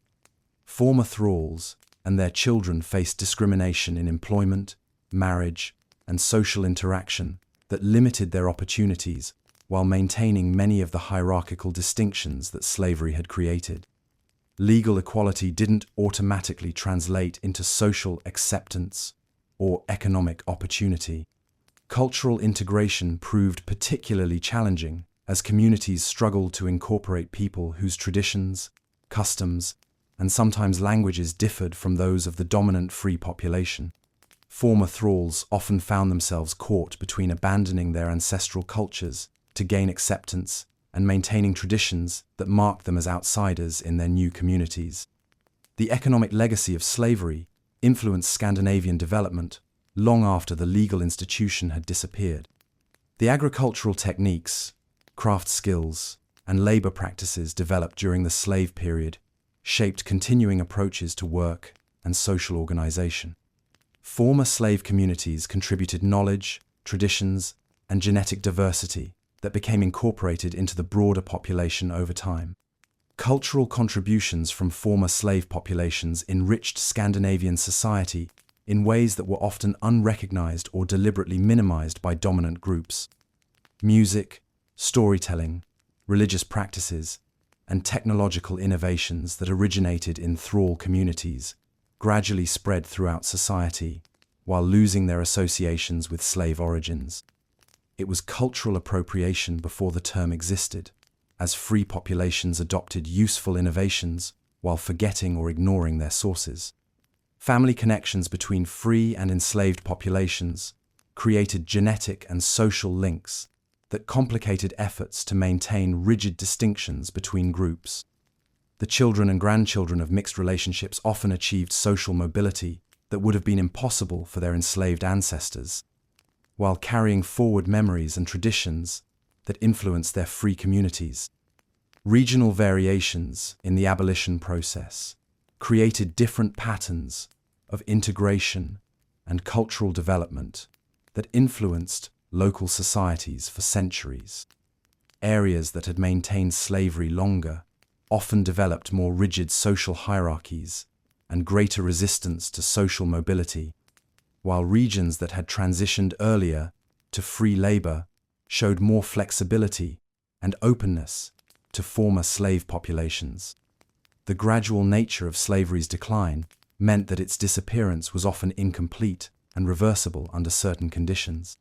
Former thralls and their children faced discrimination in employment, marriage, and social interaction that limited their opportunities while maintaining many of the hierarchical distinctions that slavery had created. Legal equality didn't automatically translate into social acceptance or economic opportunity. Cultural integration proved particularly challenging as communities struggled to incorporate people whose traditions, customs, and sometimes languages differed from those of the dominant free population. Former thralls often found themselves caught between abandoning their ancestral cultures to gain acceptance and maintaining traditions that marked them as outsiders in their new communities. The economic legacy of slavery influenced Scandinavian development long after the legal institution had disappeared. The agricultural techniques, craft skills, and labor practices developed during the slave period shaped continuing approaches to work and social organization. Former slave communities contributed knowledge, traditions, and genetic diversity that became incorporated into the broader population over time. Cultural contributions from former slave populations enriched Scandinavian society in ways that were often unrecognized or deliberately minimized by dominant groups. Music, storytelling, religious practices, and technological innovations that originated in thrall communities gradually spread throughout society while losing their associations with slave origins. It was cultural appropriation before the term existed, as free populations adopted useful innovations while forgetting or ignoring their sources. Family connections between free and enslaved populations created genetic and social links that complicated efforts to maintain rigid distinctions between groups. The children and grandchildren of mixed relationships often achieved social mobility that would have been impossible for their enslaved ancestors, while carrying forward memories and traditions that influenced their free communities. Regional variations in the abolition process created different patterns of integration and cultural development that influenced local societies for centuries. Areas that had maintained slavery longer often developed more rigid social hierarchies and greater resistance to social mobility, while regions that had transitioned earlier to free labor showed more flexibility and openness to former slave populations. The gradual nature of slavery's decline meant that its disappearance was often incomplete and reversible under certain conditions.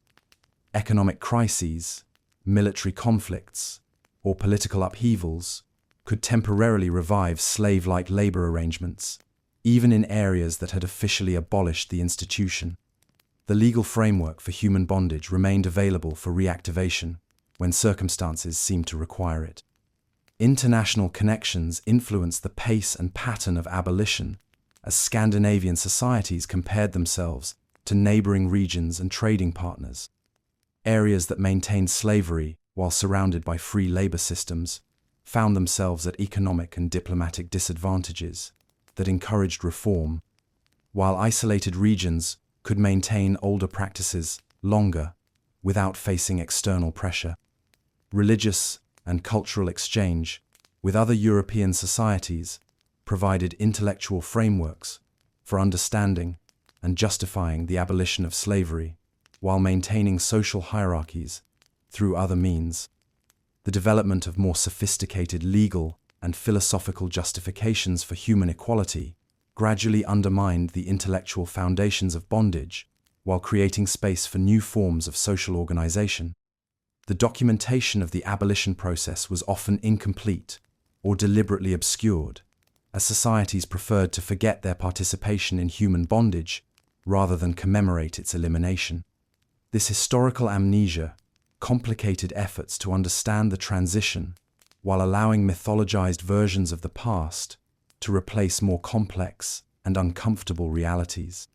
Economic crises, military conflicts, or political upheavals could temporarily revive slave-like labor arrangements, even in areas that had officially abolished the institution. The legal framework for human bondage remained available for reactivation when circumstances seemed to require it. International connections influenced the pace and pattern of abolition as Scandinavian societies compared themselves to neighboring regions and trading partners. Areas that maintained slavery while surrounded by free labor systems found themselves at economic and diplomatic disadvantages that encouraged reform, while isolated regions could maintain older practices longer without facing external pressure. Religious and cultural exchange with other European societies provided intellectual frameworks for understanding and justifying the abolition of slavery, while maintaining social hierarchies through other means. The development of more sophisticated legal and philosophical justifications for human equality gradually undermined the intellectual foundations of bondage, while creating space for new forms of social organization. The documentation of the abolition process was often incomplete or deliberately obscured, as societies preferred to forget their participation in human bondage rather than commemorate its elimination. This historical amnesia complicated efforts to understand the transition while allowing mythologized versions of the past to replace more complex and uncomfortable realities.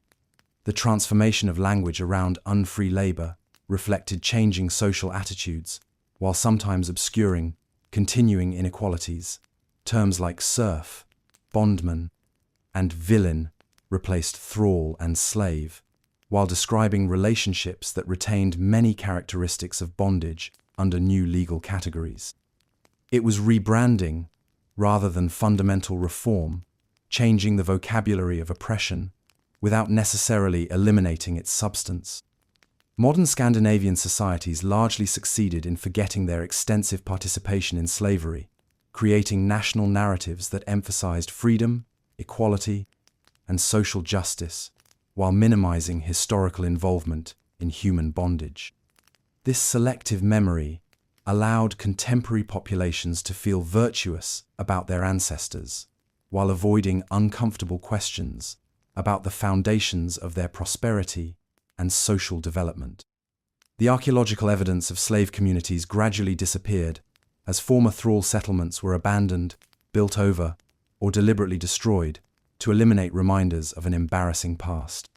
The transformation of language around unfree labor reflected changing social attitudes, while sometimes obscuring continuing inequalities. Terms like serf, bondman, and villain replaced thrall and slave, while describing relationships that retained many characteristics of bondage under new legal categories. It was rebranding, rather than fundamental reform, changing the vocabulary of oppression without necessarily eliminating its substance. Modern Scandinavian societies largely succeeded in forgetting their extensive participation in slavery, creating national narratives that emphasized freedom, equality, and social justice, while minimizing historical involvement in human bondage. This selective memory allowed contemporary populations to feel virtuous about their ancestors, while avoiding uncomfortable questions about the foundations of their prosperity and social development. The archaeological evidence of slave communities gradually disappeared as former thrall settlements were abandoned, built over, or deliberately destroyed to eliminate reminders of an embarrassing past.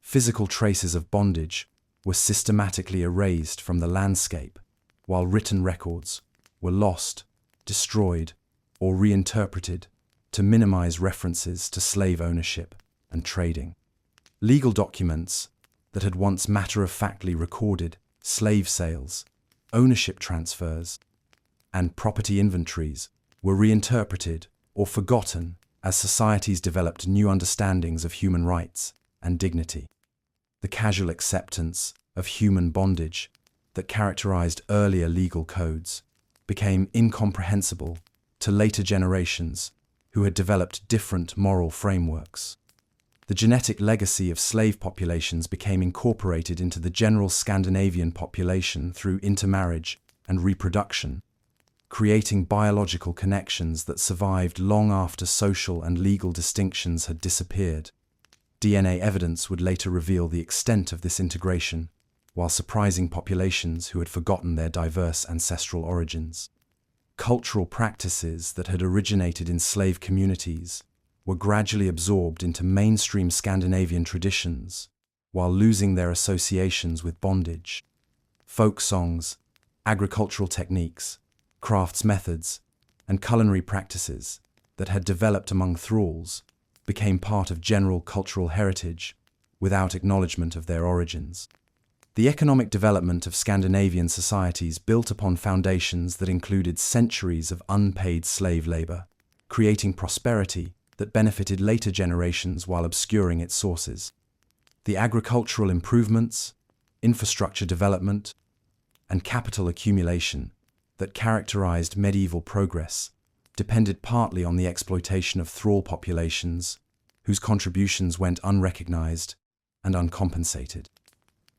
Physical traces of bondage were systematically erased from the landscape, while written records were lost, destroyed, or reinterpreted to minimize references to slave ownership and trading. Legal documents that had once matter-of-factly recorded slave sales, ownership transfers, and property inventories were reinterpreted or forgotten as societies developed new understandings of human rights and dignity. The casual acceptance of human bondage that characterized earlier legal codes became incomprehensible to later generations who had developed different moral frameworks. The genetic legacy of slave populations became incorporated into the general Scandinavian population through intermarriage and reproduction, creating biological connections that survived long after social and legal distinctions had disappeared. DNA evidence would later reveal the extent of this integration, while surprising populations who had forgotten their diverse ancestral origins. Cultural practices that had originated in slave communities were gradually absorbed into mainstream Scandinavian traditions, while losing their associations with bondage. Folk songs, agricultural techniques, crafts methods, and culinary practices that had developed among thralls became part of general cultural heritage without acknowledgement of their origins. The economic development of Scandinavian societies built upon foundations that included centuries of unpaid slave labor, creating prosperity that benefited later generations while obscuring its sources. The agricultural improvements, infrastructure development, and capital accumulation that characterized medieval progress depended partly on the exploitation of thrall populations, whose contributions went unrecognized and uncompensated.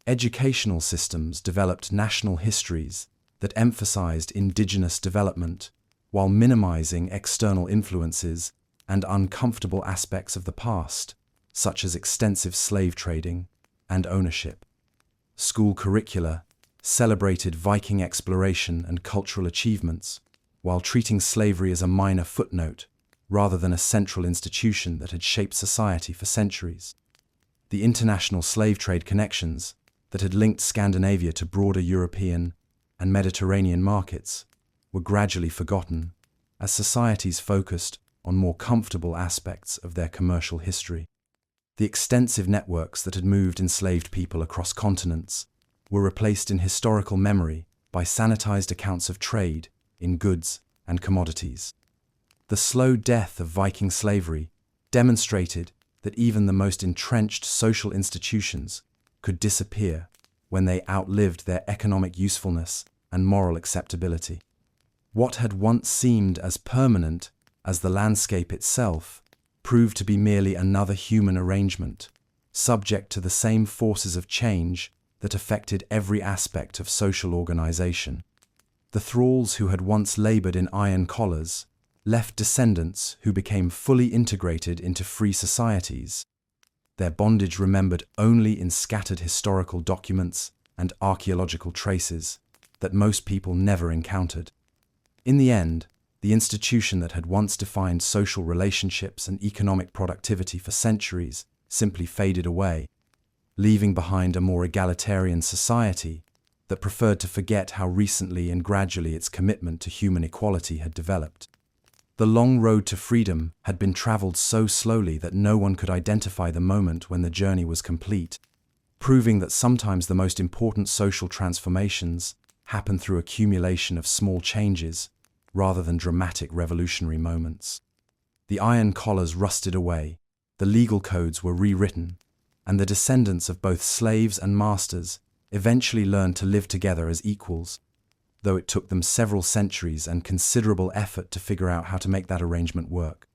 Educational systems developed national histories that emphasized indigenous development while minimizing external influences and uncomfortable aspects of the past, such as extensive slave trading and ownership. School curricula celebrated Viking exploration and cultural achievements, while treating slavery as a minor footnote rather than a central institution that had shaped society for centuries. The international slave trade connections that had linked Scandinavia to broader European and Mediterranean markets were gradually forgotten as societies focused on more comfortable aspects of their commercial history. The extensive networks that had moved enslaved people across continents were replaced in historical memory by sanitized accounts of trade in goods and commodities. The slow death of Viking slavery demonstrated that even the most entrenched social institutions could disappear when they outlived their economic usefulness and moral acceptability. What had once seemed as permanent as the landscape itself proved to be merely another human arrangement, subject to the same forces of change that affected every aspect of social organization. The thralls who had once labored in iron collars left descendants who became fully integrated into free societies, their bondage remembered only in scattered historical documents and archaeological traces that most people never encountered. In the end, the institution that had once defined social relationships and economic productivity for centuries simply faded away, leaving behind a more egalitarian society that preferred to forget how recently and gradually its commitment to human equality had developed. The long road to freedom had been traveled so slowly that no one could identify the moment when the journey was complete, proving that sometimes the most important social transformations happen through accumulation of small changes rather than dramatic revolutionary moments. The iron collars rusted away, the legal codes were rewritten, and the descendants of both slaves and masters eventually learned to live together as equals, though it took them several centuries and considerable effort to figure out how to make that arrangement work.